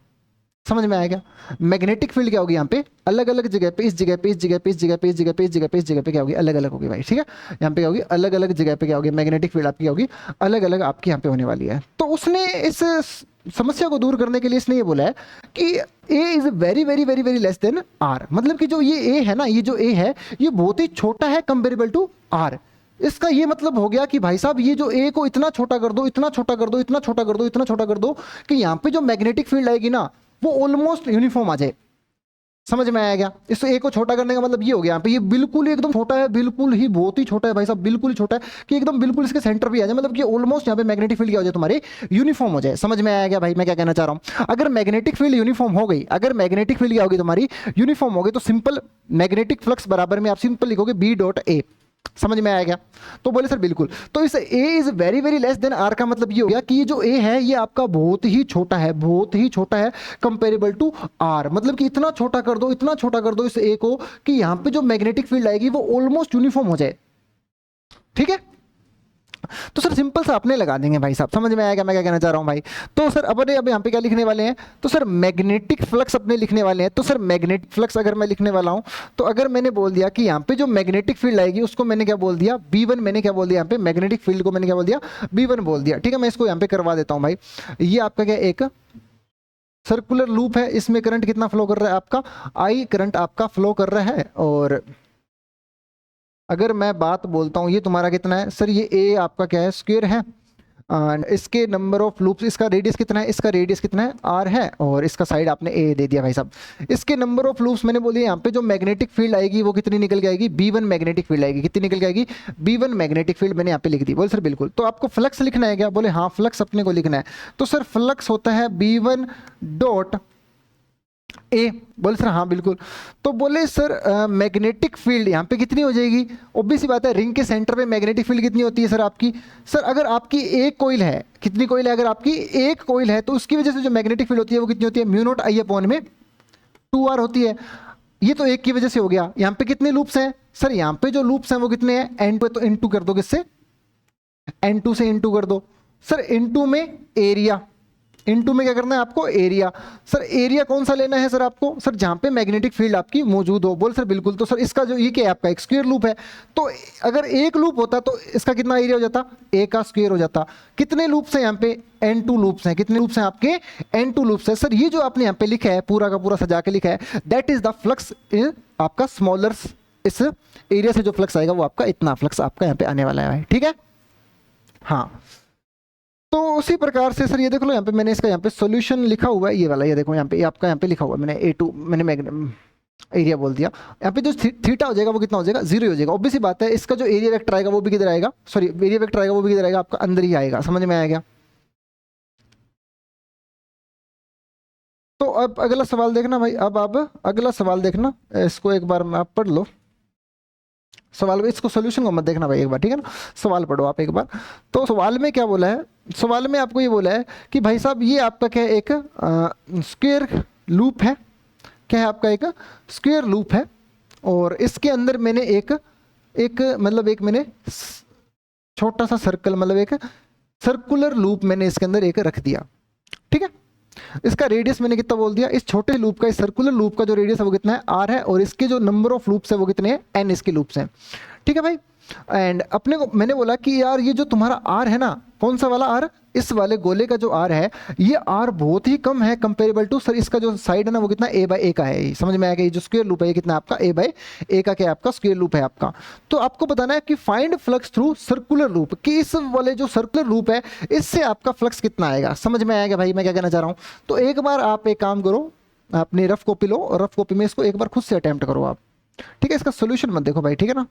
Speaker 1: समझ में आएगा, मैग्नेटिक फील्ड क्या होगी यहाँ पे अलग अलग जगह पे, इस जगह पे, इस जगह पे, इस जगह पे, इस जगह पे, इस जगह पे, इस जगह पे क्या होगी, अलग अलग होगी भाई। ठीक है, यहाँ पे क्या होगी, अलग अलग जगह पे क्या होगी, मैग्नेटिक फील्ड आपकी होगी अलग अलग आपकी यहाँ पे होने वाली है। तो उसने इस समस्या को दूर करने के लिए इसने ये बोला है कि A is very very very very less than R. मतलब कि जो ये ए है ना, ये जो ए है ये बहुत ही छोटा है कंपेरेबल टू आर। इसका ये मतलब हो गया कि भाई साहब ये जो ए को इतना छोटा कर दो, इतना छोटा कर दो, इतना छोटा कर दो, इतना छोटा कर दो कि यहाँ पे जो मैग्नेटिक फील्ड आएगी ना वो ऑलमोस्ट यूनिफॉर्म आ जाए। समझ में आया क्या, इस ए को छोटा करने का मतलब ये हो गया, यहाँ पे ये बिल्कुल ही एकदम छोटा है, बिल्कुल ही बहुत ही छोटा है भाई साहब, बिल्कुल ही छोटा है कि एकदम बिल्कुल इसके सेंटर पे आ जाए। मतलब कि ऑलमोस्ट यहाँ पे मैग्नेटिक फील्ड क्या हो जाए तुम्हारे, यूनिफॉर्म हो जाए। समझ में आया क्या भाई मैं क्या कहना चाह रहा हूँ। अगर मैग्नेटिक फील्ड यूनिफॉर्म हो गई, अगर मैग्नेटिक फील्ड क्या होगी तुम्हारी यूनिफॉर्म हो गई, तो सिंपल मैग्नेटिक फ्लक्स बराबर में आप सिंपल लिखोगे बी डॉट ए। समझ में आया क्या, तो बोले सर बिल्कुल। तो इस A is very very less than R का मतलब ये हो गया कि ये जो ए है ये आपका बहुत ही छोटा है, बहुत ही छोटा है कंपेरेबल टू आर। मतलब कि इतना छोटा कर दो, इतना छोटा कर दो इस ए को कि यहां पे जो मैग्नेटिक फील्ड आएगी वो ऑलमोस्ट यूनिफॉर्म हो जाए। ठीक है, तो सर सिंपल सा अपने लगा देंगे भाई साहब। समझ में आएगा मैं क्या कहना चाह रहा हूं भाई। तो सर अपने अब यहाँ पे क्या लिखने वाले हैं, तो सर मैग्नेटिक फ्लक्स अपने लिखने वाले हैं। तो सर मैग्नेटिक फ्लक्स अगर मैं लिखने वाला हूं, तो अगर मैंने बोल दिया कि यहाँ पे जो मैग्नेटिक फील्ड आएगी उसको मैंने क्या बोल दिया, B1। मैंने क्या बोल दिया यहाँ पे, मैग्नेटिक फील्ड को मैंने क्या बोल दिया, B1 बोल दिया। ठीक है, मैं इसको यहाँ पे करवा देता हूँ भाई। ये आपका क्या एक सर्कुलर लूप है, इसमें करंट कितना फ्लो कर रहा है आपका, I करंट आपका फ्लो कर रहा है। और अगर मैं बात बोलता हूँ ये तुम्हारा कितना है सर, ये ए आपका क्या है, स्क्वायर है। इसके नंबर ऑफ लूप्स, इसका रेडियस कितना है, इसका रेडियस कितना है, आर है। और इसका साइड आपने ए दे दिया भाई साहब। इसके नंबर ऑफ लूप्स मैंने बोली यहाँ पे जो मैग्नेटिक फील्ड आएगी वो कितनी निकल के आएगी, B1 मैग्नेटिक फील्ड आएगी। कितनी निकल के आएगी, B1 मैग्नेटिक फील्ड मैंने यहाँ पे लिख दी। बोल सर बिल्कुल। तो आपको फ्लक्स लिखना है क्या, बोले हाँ फ्लक्स अपने को लिखना है। तो सर फ्लक्स होता है B1 डॉट ए। बोले सर हाँ बिल्कुल। तो बोले सर मैग्नेटिक फील्ड यहाँ पे कितनी हो जाएगी, ऑब्वियस सी बात है रिंग के सेंटर पे मैग्नेटिक फील्ड कितनी होती है सर आपकी। सर अगर आपकी एक कोइल है, कितनी कोइल है, अगर आपकी एक कोइल है तो उसकी वजह से जो मैग्नेटिक फील्ड होती है वो कितनी होती है, म्यू नॉट आई अपॉन में 2r होती है। ये तो एक की वजह से हो गया। यहाँ पे कितने लूप्स हैं सर, यहाँ पे जो लूप्स हैं वो कितने हैं, n2 है तो इनटू कर दो, किससे, n2 से इनटू कर दो। सर इनटू में एरिया, इनटू में क्या करना है आपको, एरिया। सर एरिया कौन सा लेना है सर आपको, सर जहां पे मैग्नेटिक फील्ड आपकी मौजूद हो। बोल सर बिल्कुल। तो सर इसका जो ये क्या है आपका एक स्क्वायर लूप है, तो अगर एक लूप होता तो इसका कितना एरिया हो जाता, ए का स्क्वायर हो जाता। कितने लूप्स हैं यहाँ पे, n2 लूप्स हैं। कितने लूप्स हैं आपके, n2 लूप्स है। सर ये जो आपने यहाँ पे लिखा है पूरा का पूरा सजा के लिखा है, दैट इज द फ्लक्स आपका स्मॉलर, इस एरिया से जो फ्लक्स आएगा वो आपका इतना फ्लक्स आपका यहाँ पे आने वाला है। ठीक है, हाँ। तो उसी प्रकार से सर ये देख लो, यहाँ पे मैंने इसका यहाँ पे सॉल्यूशन लिखा हुआ है, ये वाला, ये देखो यहाँ पे, ये आपका यहाँ पे लिखा हुआ है मैंने A2, मैंने एरिया बोल दिया। यहाँ पे जो थीटा हो जाएगा वो कितना हो जाएगा, 0 हो जाएगा। ऑब्वियस सी बात है इसका जो एरिया वेक्टर आएगा वो भी किधर आएगा, सॉरी एरिया वेक्टर आएगा वो भी किधर आएगा, आपका अंदर ही आएगा। समझ में आएगा। तो अब अगला सवाल देखना भाई, अब आप अगला सवाल देखना, इसको एक बार आप पढ़ लो सवाल, इसको सोल्यूशन को मत देखना भाई एक बार, ठीक है ना, सवाल पढ़ो आप एक बार। तो सवाल में क्या बोला है, सवाल में आपको ये बोला है कि भाई साहब ये आपका क्या है, एक स्क्वायर लूप है। क्या है आपका, एक स्क्वायर लूप है। और इसके अंदर मैंने एक मतलब एक मैंने छोटा सा सर्कल, मतलब एक सर्कुलर लूप मैंने इसके अंदर एक रख दिया। ठीक है, इसका रेडियस मैंने कितना बोल दिया, इस छोटे लूप का, इस सर्कुलर लूप का जो रेडियस है वो कितना है, r है। और इसके जो नंबर ऑफ लूप्स है वो कितने हैं, n इसके लूप्स हैं। ठीक है भाई। एंड अपने को मैंने बोला कि यार ये जो तुम्हारा r है ना, कौन सा वाला r, इस वाले गोले का जो r है, ये r बहुत ही कम है कंपेरेबल टू, सर इसका जो साइड है ना वो कितना a/a का है। समझ में आएगा, ये जो स्क्वायर लूप है ये कितना आपका a/a का, क्या है आपका स्क्वायर लूप है आपका। तो आपको बताना है कि find flux through circular loop, कि इस वाले जो सर्कुलर लूप है इससे आपका फ्लक्स कितना आएगा। समझ में आएगा भाई मैं क्या कहना चाह रहा हूँ। तो एक बार आप एक काम करो, अपनी रफ कॉपी लो और रफ कॉपी में इसको एक बार खुद से अटेम्प्ट करो आप। ठीक है, इसका सोल्यूशन मत देखो भाई, ठीक है ना।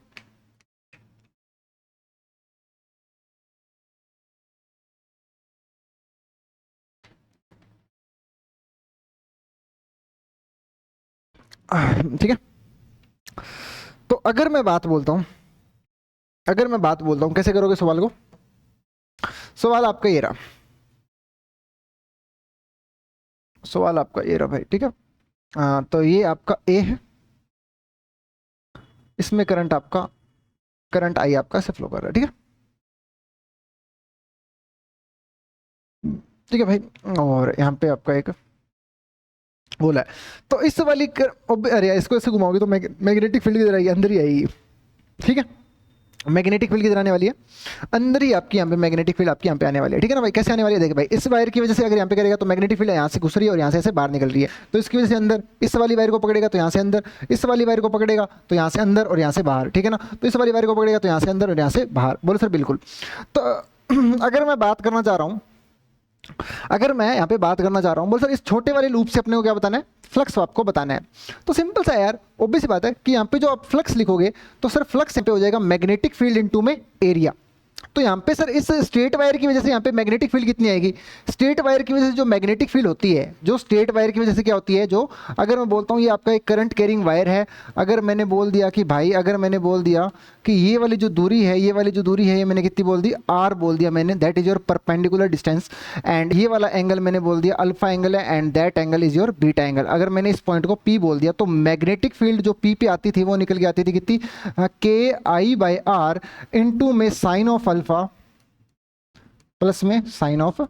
Speaker 1: ठीक है, तो अगर मैं बात बोलता हूं, अगर मैं बात बोलता हूं कैसे करोगे सवाल को, सवाल आपका ये रहा। सवाल आपका ये रहा भाई, ठीक है। तो ये आपका ए है, इसमें करंट आपका, करंट आई आपका ऐसे फ्लो कर रहा है, ठीक है। ठीक है भाई, और यहाँ पे आपका एक बोला है, तो इस वाली अरे इसको ऐसे घुमाओगे तो मैग्नेटिक फील्ड किधर आएगी, अंदर ही आएगी, ठीक है। मैग्नेटिक फील्ड किधर आने वाली है, अंदर ही आपकी यहाँ पे मैग्नेटिक फील्ड आपकी यहाँ पे आने वाली है, ठीक है ना भाई। कैसे आने वाली है, देखिए भाई इस वायर की वजह से अगर यहाँ पे करेगा तो मैग्नेटिक फील्ड यहाँ से घुस रही है और यहाँ से ऐसे बाहर निकल रही है, तो इसकी वजह से अंदर, इस वाली वायर को पकड़ेगा तो यहाँ से अंदर, इस वाली वायर को पकड़ेगा तो यहाँ से अंदर और यहाँ से बाहर, ठीक है ना। तो इस वाली वायर को पकड़ेगा तो यहाँ से अंदर और यहाँ से बाहर। बोलो सर बिल्कुल। तो अगर मैं बात करना चाह रहा हूँ, अगर मैं यहाँ पे बात करना चाह रहा हूँ, बोल सर इस छोटे वाले लूप से अपने को क्या बताना है, फ्लक्स आपको बताना है। तो सिंपल सा यार, ऑब्वियस बात है कि यहाँ पे जो आप फ्लक्स लिखोगे तो सर फ्लक्स यहाँ पे हो जाएगा मैग्नेटिक फील्ड इनटू में एरिया। तो यहाँ पे सर इस स्ट्रेट वायर की वजह से यहाँ पे मैग्नेटिक फील्ड कितनी आएगी, स्ट्रेट वायर की वजह से जो मैग्नेटिक फील्ड होती है, जो स्ट्रेट वायर की वजह से क्या होती है, जो अगर मैं बोलता हूँ ये आपका एक करंट कैरिंग वायर है, अगर मैंने बोल दिया कि भाई, अगर मैंने बोल दिया कि ये वाली जो दूरी है, ये वाली जो दूरी है, ये मैंने कितनी बोल दी, आर बोल दिया मैंने, that is your perpendicular distance, and ये वाला एंगल मैंने बोल दिया अल्फा एंगल है, and that angle is your beta angle. अगर मैंने इस पॉइंट को पी बोल दिया तो मैग्नेटिक फील्ड जो पी पे आती थी वो निकल के आती थी कितनी, के आई बाई आर इंटू में साइन ऑफ अल्फा प्लस में साइन ऑफ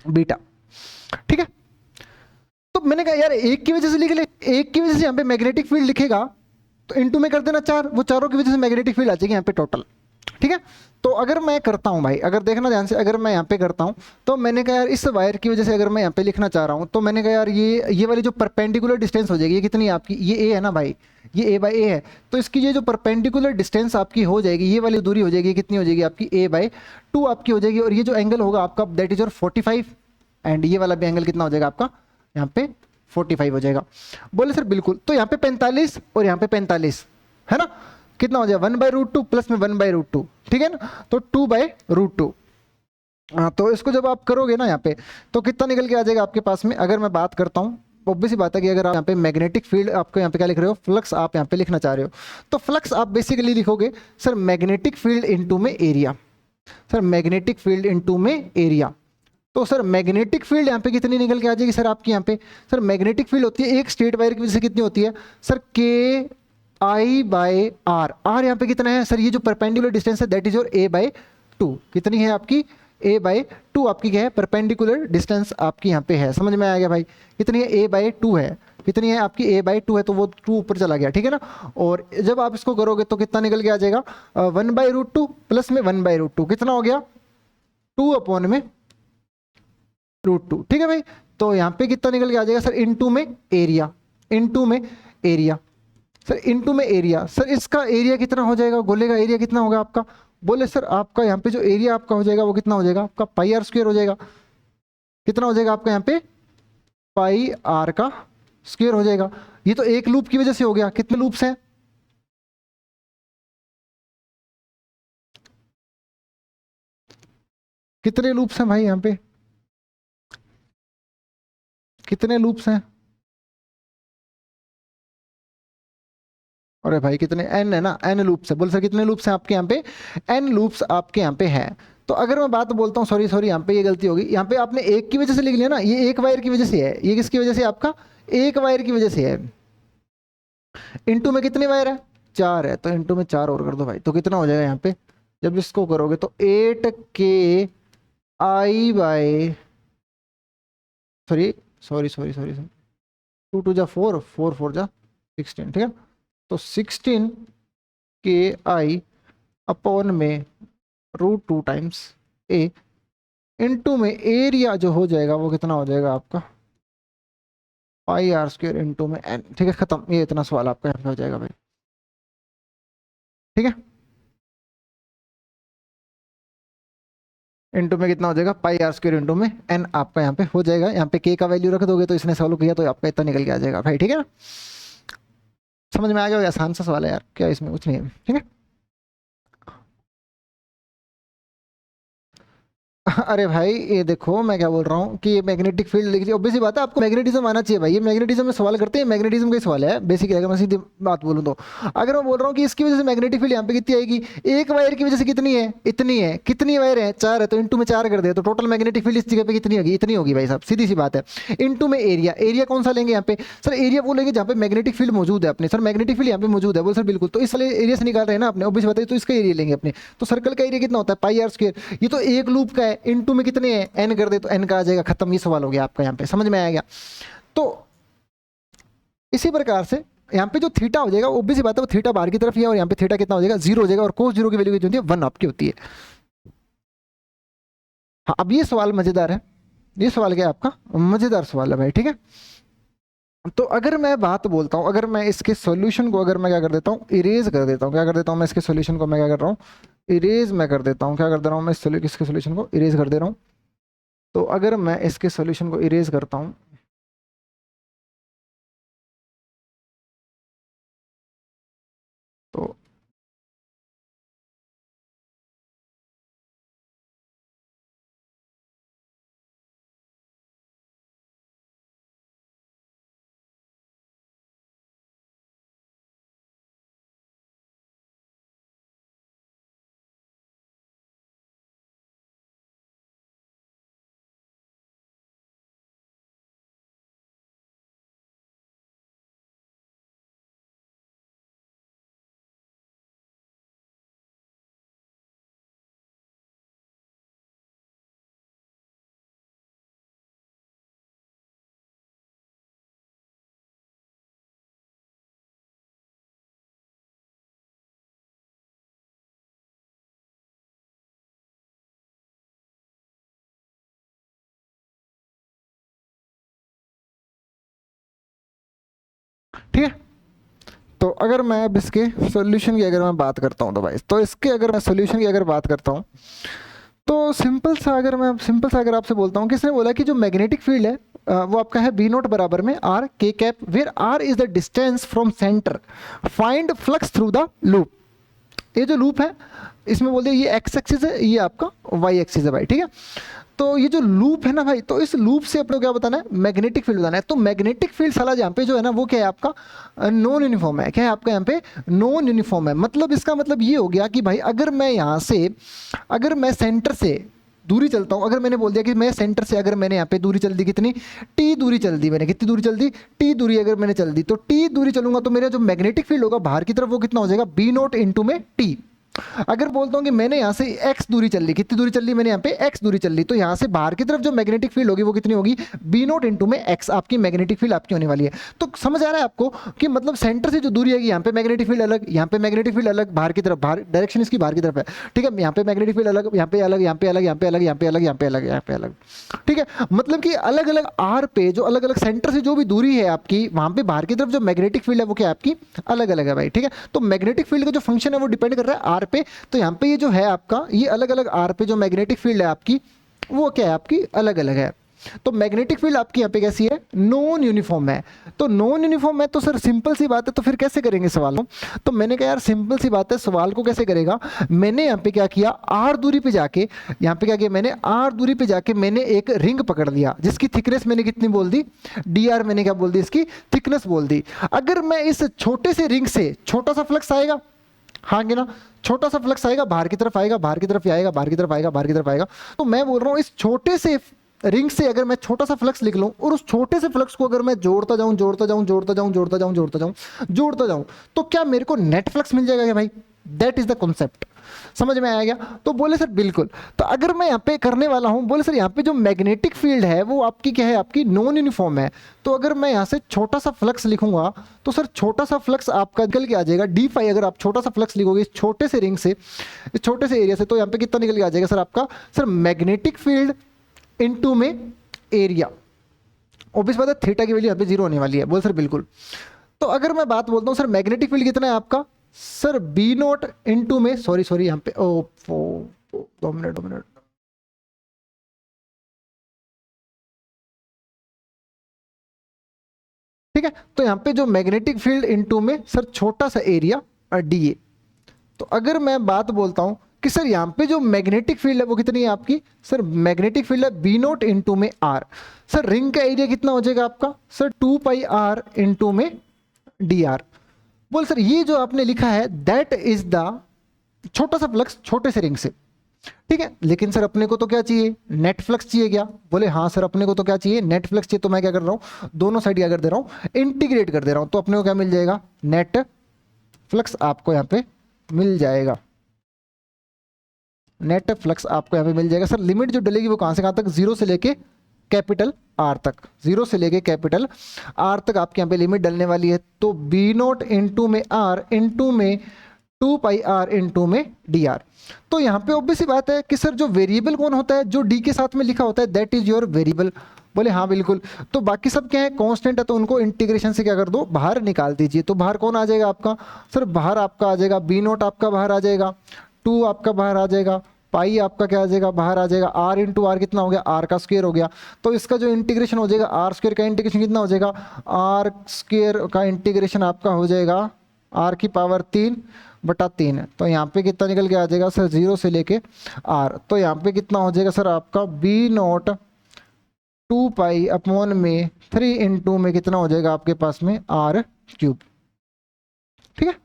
Speaker 1: बीटा, ठीक है। तो मैंने कहा यार एक की वजह से लिख ले, एक की वजह से यहाँ पे मैग्नेटिक फील्ड लिखेगा तो इनटू में कर देना 4, वो चारों की वजह से मैग्नेटिक फील्ड आ जाएगी यहाँ पे टोटल, ठीक है। तो अगर मैं करता हूँ भाई, अगर देखना ध्यान से, अगर मैं यहाँ पे करता हूँ तो मैंने कहा यार इस वायर की वजह से अगर मैं यहाँ पे लिखना चाह रहा हूँ तो मैंने कहा यार ये वाली जो परपेंडिकुलर डिस्टेंस हो जाएगी, ये कितनी है आपकी, ये ए है ना भाई, ये ए बाई ए है, तो इसकी ये जो परपेंडिकुलर डिस्टेंस आपकी हो जाएगी, ये वाली दूरी हो जाएगी, कितनी हो जाएगी आपकी, ए बाई 2 आपकी हो जाएगी, और ये जो एंगल होगा आपका दैट इज योर 45, एंड ये वाला भी एंगल कितना हो जाएगा आपका यहाँ पे 45 हो जाएगा। बोले सर बिल्कुल, तो यहाँ पे 45 और यहाँ पे 45 है ना, कितना हो जाएगा 1/√2 प्लस में 1/√2, ठीक है ना, तो 2/√2। तो इसको जब आप करोगे ना यहाँ पे तो कितना निकल के आ जाएगा आपके पास में, अगर मैं बात करता हूँ, ऑब्वियस बात है कि अगर आप यहाँ पे मैग्नेटिक फील्ड, आपको यहाँ पे क्या लिख रहे हो, फ्लक्स आप यहाँ पे लिखना चाह रहे हो, तो फ्लक्स आप बेसिकली लिखोगे सर मैग्नेटिक फील्ड इनटू में area, sir magnetic field into में एरिया। तो सर मैग्नेटिक फील्ड यहाँ पे कितनी निकल के आ जाएगी सर आपकी, यहाँ पे सर मैग्नेटिक फील्ड होती है एक स्ट्रेट वायर की वजह से कितनी होती है सर, के आई बाय आर, आर यहाँ पे कितना है सर, ये जो परपेंडिकुलर डिस्टेंस है दैट इज योर a/2, कितनी है आपकी a/2 आपकी क्या है, परपेंडिकुलर डिस्टेंस आपकी यहाँ पे है, समझ में आ गया भाई, कितनी है a/2 है, कितनी है आपकी a/2 है, तो वो 2 ऊपर चला गया, ठीक है ना। और जब आप इसको करोगे तो कितना निकल के आ जाएगा 1/√2 प्लस में 1/√2 कितना हो गया 2/√2, ठीक है भाई। तो यहाँ पे कितना निकल के आ जाएगा सर, इनटू में एरिया, इनटू में एरिया, सर इनटू में एरिया, सर इसका एरिया कितना हो जाएगा, गोले का एरिया कितना होगा आपका, बोले सर आपका यहाँ पे जो एरिया आपका हो जाएगा वो कितना हो जाएगा आपका πr² हो जाएगा, कितना हो जाएगा आपका यहाँ पे πr का स्क्वायर हो जाएगा। ये तो एक लूप की वजह से हो गया, कितने लूप्स हैं, कितने लूप्स हैं भाई यहाँ पे, कितने लूप्स हैं, अरे भाई कितने, एन है ना, एन लूप्स है, बोल सर कितने लूप्स हैं आपके यहाँ पे, एन लूप्स आपके यहाँ पे हैं। तो अगर मैं बात बोलता हूँ, सॉरी सॉरी यहाँ पे ये गलती होगी, यहाँ पे आपने एक की वजह से लिख लिया ना, ये एक वायर की वजह से है, ये किसकी वजह से आपका, एक वायर की वजह से है। इनटू में कितने वायर है, 4 है, तो इनटू में 4 और कर दो भाई, तो कितना हो जाएगा यहाँ पे, जब इसको करोगे तो 8 k I/, sorry sorry sorry sorry, 2 जा 4, 4 जा 16, ठीक है। तो 16 k I में √2 टाइम्स a इनटू में एरिया जो हो जाएगा वो कितना हो जाएगा आपका πr² इनटू में n, ठीक है, खत्म, ये इतना सवाल आपका यहाँ पे हो जाएगा भाई, ठीक है। इनटू में कितना हो जाएगा πr² इनटू में n आपका यहाँ पे हो जाएगा, यहाँ पे k का वैल्यू रख दोगे तो इसने सॉल्व किया तो आपका इतना निकल के आ जाएगा भाई, ठीक है ना, समझ में आ गया, आसान सा सवाल है यार, क्या इसमें कुछ नहीं है, ठीक है। अरे भाई ये देखो मैं क्या बोल रहा हूँ कि ये मैग्नेटिक फील्ड लिख ली, ऑब्वियस सी बात है आपको मैग्नेटिज्म आना चाहिए भाई। ये मैग्नेटिज्म में सवाल करते हैं, मैग्नेटिज्म का ही सवाल है बेसिकली, अगर मैं सीधी बात बोलूँ तो। अगर मैं बोल रहा हूँ कि इसकी वजह से मैग्नेटिक फील्ड यहाँ पे कितनी आएगी, एक वायर की वजह से कितनी है, इतनी है। कितनी वायर है, चार है, तो इंटू में चार कर दे तो टोटल मैग्नेटिक फील्ड इस जगह पे कितनी होगी, इतनी होगी भाई साहब, सीधी सी बात है। इंटू में एरिया, एरिया कौन सा लेंगे यहाँ पे सर, एरिया वो लेंगे जहाँ पे मैग्नेटिक फील्ड मौजूद है अपने। सर मैग्नेटिक फील्ड यहाँ पे मौजूद है, बोल सर बिल्कुल, तो इस वाले एरिया से निकाल रहे हैं ना अपने, ऑब्वियस बात है, तो इसका एरिया लेंगे अपने। तो सर्कल का एरिया कितना होता है, पाई आर स्क्वायर। ये तो एक लूप का है, इनटू में कितने हैं, एन कर दे तो एन का आ जाएगा, खत्म, ये सवाल हो गया आपका, यहाँ पे समझ में आ गया। तो इसी प्रकार से यहाँ पे जो थीटा हो जाएगा, ऑब्वियस सी बात है वो थीटा बाहर की तरफ ही है, और यहाँ पे थीटा कितना हो जाएगा, जीरो हो जाएगा, और कोस जीरो की वैल्यू कितनी होती है, 1 आपकी होती है। हाँ अब ये सवाल मजेदार है, ये सवाल क्या है आपका, मजेदार सवाल है भाई, ठीक है। तो अगर मैं बात बोलता हूँ, अगर मैं इसके सॉल्यूशन को अगर मैं क्या कर देता हूँ, इरेज कर देता हूँ, क्या कर देता हूँ मैं इसके सॉल्यूशन को, मैं क्या कर रहा हूँ, इरेज मैं कर देता हूँ, क्या कर दे रहा हूँ मैं इसके सॉल्यूशन को इरेज कर दे रहा हूँ। तो अगर मैं इसके सॉल्यूशन को इरेज करता हूँ, तो ठीक है। तो अगर मैं अब इसके सॉल्यूशन की अगर मैं बात करता हूँ तो भाई, तो इसके अगर मैं सॉल्यूशन की अगर बात करता हूँ, तो सिंपल सा अगर आपसे बोलता हूँ, किसने बोला कि जो मैग्नेटिक फील्ड है वो आपका है बी नोट बराबर में आर के cap, where R is the distance from centre, find flux through the loop. ये जो लूप है इसमें बोल दिया ये एक्स एक्सिस है, ये आपका वाई एक्सिस है भाई, ठीक है। तो ये जो लूप है ना भाई, तो इस लूप से अपने को क्या बताना है, मैग्नेटिक फील्ड बताना है। तो मैग्नेटिक फील्ड साला यहाँ पे जो है ना वो क्या है आपका, नॉन यूनिफॉर्म है। क्या है आपका यहाँ पे, नॉन यूनिफॉर्म है। मतलब इसका मतलब ये हो गया कि भाई अगर मैं यहाँ से, अगर मैं सेंटर से दूरी चलता हूं, अगर मैंने बोल दिया कि मैं सेंटर से, अगर मैंने यहाँ पे दूरी चल दी कितनी, टी दूरी चल दी मैंने, कितनी दूरी चल दी, टी दूरी अगर मैंने चल दी, तो टी दूरी चलूंगा तो मेरा जो मैग्नेटिक फील्ड होगा बाहर की तरफ वो कितना हो जाएगा, बी नोट इंटू में टी। अगर बोलता हूं कि मैंने यहां से x दूरी चल ली, कितनी दूरी चल ली मैंने यहाँ पे x दूरी चल ली, तो यहां से बाहर की तरफ जो मैग्नेटिक फील्ड होगी वो कितनी होगी, बी नोट इंटू में x, आपकी मैग्नेटिक फील्ड आपकी होने वाली है। तो समझ आ रहा है आपको कि मतलब सेंटर से जो दूरी है, यहाँ पे मैग्नेटिक फील्ड अलग, यहाँ पे मैग्नेटिक फील्ड अलग, बाहर की तरफ, बाहर डायरेक्शन इसकी बाहर की तरफ है, ठीक है। यहाँ पे मैग्नेटिक फील्ड अलग, यहाँ पे अलग, यहाँ पे अलग, यहाँ पे अलग, यहाँ पे अलग, यहाँ पे अलग, यहाँ पे अलग, ठीक है। मतलब कि अलग अलग आर पे जो अलग अलग सेंटर से जो भी दूरी है आपकी, वहां पे बाहर की तरफ जो मैग्नेटिक फील्ड है वो क्या आपकी अलग अलग है भाई, ठीक है। तो मैग्नेटिक फील्ड का जो फंक्शन है वो डिपेंड कर रहा है आर पे। तो यहाँ पे ये जो है आपका, ये अलग अलग आर पे जो मैग्नेटिक फील्ड है आपकी वो क्या है आपकी अलग अलग है। तो मैग्नेटिक फील्ड आपकी यहाँ पे कैसी है, नॉन यूनिफॉर्म है। तो नॉन यूनिफॉर्म है तो सर सिंपल सी बात है, तो फिर कैसे करेंगे सवाल को। तो मैंने कहा यार सिंपल सी बात है, सवाल को कैसे करेगा। मैंने यहाँ पे क्या किया, आर दूरी पे जाके, यहाँ पे क्या किया मैंने, आर दूरी पे जाके मैंने एक रिंग पकड़ लिया जिसकी थिकनेस मैंने कितनी बोल दी, डी आर मैंने क्या बोल दी, इसकी थिकनेस बोल दी। अगर मैं इस छोटे से रिंग से छोटा सा फ्लक्स आएगा, हाँ कि ना, छोटा सा फ्लक्स आएगा बाहर की तरफ, आएगा बाहर की तरफ आएगा, बाहर की तरफ आएगा, बाहर की तरफ आएगा। तो मैं बोल रहा हूं इस छोटे से रिंग से अगर मैं छोटा सा फ्लक्स लिख लूं, और उस छोटे से फ्लक्स को अगर मैं जोड़ता जाऊं जोड़ता जाऊं जोड़ता जाऊं जोड़ता जाऊं जोड़ता जाऊं जोड़ता जाऊं, तो क्या मेरे को नेट फ्लक्स मिल जाएगा क्या भाई। That is the concept. समझ में आ गया। तो बोले सर बिल्कुल। तो अगर मैं यहाँ पे करने वाला हूँ, बोले सर यहाँ पे जो मैग्नेटिक फील्ड है वो आपकी क्या है, आपकी नॉन यूनिफॉर्म है। तो अगर मैं यहाँ से छोटा सा फ्लक्स लिखूंगा तो सर छोटा सा फ्लक्स आपका निकल के आ जाएगा डी फाई। अगर आप छोटा सा फ्लक्स लिखोगे इस छोटे से रिंग से, इस छोटे से एरिया से, तो यहाँ पे कितना निकल के आ जाएगा सर आपका, सर मैग्नेटिक फील्ड इनटू में एरिया। ऑब्वियस बात है थीटा की वैल्यू यहाँ पे जीरो होने वाली है। बोल सर बिल्कुल। तो अगर मैं बात बोलता हूँ सर मैग्नेटिक फील्ड कितना है आपका, सर बी नोट इंटू में, सॉरी यहाँ पे दो मिनट 2 मिनट, ठीक है। तो यहाँ पे जो मैग्नेटिक फील्ड इनटू में सर छोटा सा एरिया डी ए। तो अगर मैं बात बोलता हूँ कि सर यहाँ पे जो मैग्नेटिक फील्ड है वो कितनी है आपकी, सर मैग्नेटिक फील्ड है बी नोट इंटू में आर। सर रिंग का एरिया कितना हो जाएगा आपका, सर 2πr इंटू में डी आर। बोल सर ये जो आपने लिखा है दैट इज द छोटा सा फ्लक्स छोटे से रिंग से, ठीक है। लेकिन सर अपने को तो क्या चाहिए, नेट फ्लक्स चाहिए क्या, बोले हाँ सर अपने को तो क्या चाहिए, नेट फ्लक्स चाहिए। तो मैं क्या कर रहा हूँ, दोनों साइड क्या कर दे रहा हूँ, इंटीग्रेट कर दे रहा हूँ। तो अपने को क्या मिल जाएगा, नेट फ्लक्स आपको यहाँ पे मिल जाएगा, नेट फ्लक्स आपको यहाँ पे मिल जाएगा। सर लिमिट जो डलेगी वो कहाँ से कहाँ तक, जीरो से लेके कैपिटल आर तक, जीरो से लेके कैपिटल आर तक आपके यहाँ पे लिमिट डलने वाली है। तो बी नोट इंटू में आर इंटू में 2πr इंटू में डी आर। तो यहाँ पे ऑब्वियस सी बात है कि सर जो वेरिएबल कौन होता है, जो डी के साथ में लिखा होता है दैट इज योर वेरिएबल। बोले हाँ बिल्कुल। तो बाकी सब क्या है, कांस्टेंट है, तो उनको इंटीग्रेशन से क्या कर दो, बाहर निकाल दीजिए। तो बाहर कौन आ जाएगा आपका, सर बाहर आपका आ जाएगा बी नोट आपका बाहर आ जाएगा, 2 आपका बाहर आ जाएगा, पाई आपका क्या आ जाएगा, बाहर आ जाएगा, आर इंटू आर कितना हो गया, आर का स्क्वायर हो गया। तो इसका जो इंटीग्रेशन हो जाएगा, आर स्क्वायर का इंटीग्रेशन कितना हो जाएगा, आर स्क्वायर का इंटीग्रेशन आपका हो जाएगा आर की पावर 3/3। तो यहाँ पे कितना निकल के आ जाएगा सर, 0 से लेके आर। तो यहाँ पे कितना हो जाएगा सर आपका बी नोट 2π में 3 इंटू में कितना हो जाएगा आपके पास में आर क्यूब, ठीक है।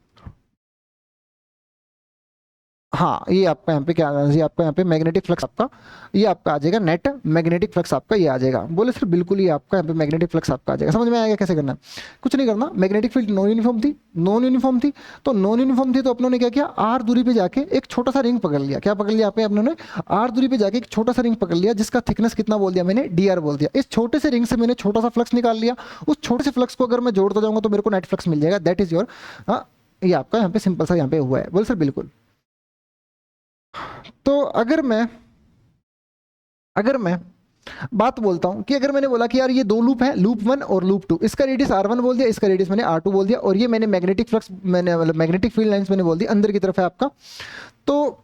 Speaker 1: हाँ ये आपका यहाँ पे क्या आ जाएगा, ये आपका यहाँ पे मैग्नेटिक फ्लक्स आपका ये आपका आ जाएगा, नेट मैग्नेटिक फ्लक्स आपका ये आ जाएगा। बोले सर बिल्कुल ये आपका यहाँ पे मैग्नेटिक फ्लक्स आपका आ जाएगा। समझ में आएगा कैसे करना है, कुछ नहीं करना। मैग्नेटिक फील्ड नॉन यूनिफॉर्म थी, नॉन यूनिफॉर्म थी, तो नॉन यूनिफॉर्म थी तो अपनों ने क्या किया, आर दूरी पे जाके एक छोटा सा रिंग पकड़ लिया। क्या पकड़ लिया पे अपनों ने, आर दूरी पे जाके एक छोटा सा रिंग पकड़ लिया, जिसका थिकनेस कितना बोल दिया मैंने, डी आर बोल दिया। इस छोटे से रिंग से मैंने छोटा सा फ्लक्स निकाल लिया। उस छोटे से फ्लक्स को अगर मैं जोड़ता जाऊंगा तो मेरे को नेट फ्लक्स मिल जाएगा, दैट इज योर, ये आपका यहाँ पे सिंपल सा यहाँ पे हुआ है। बोल सर बिल्कुल। तो अगर मैं बात बोलता हूं कि अगर मैंने बोला कि यार ये दो लूप है, लूप 1 और लूप 2, इसका रेडियस r1 बोल दिया, इसका रेडियस मैंने r2 बोल दिया, और ये मैंने मैग्नेटिक फ्लक्स मैंने मतलब मैग्नेटिक फील्ड लाइंस मैंने बोल दी अंदर की तरफ है आपका। तो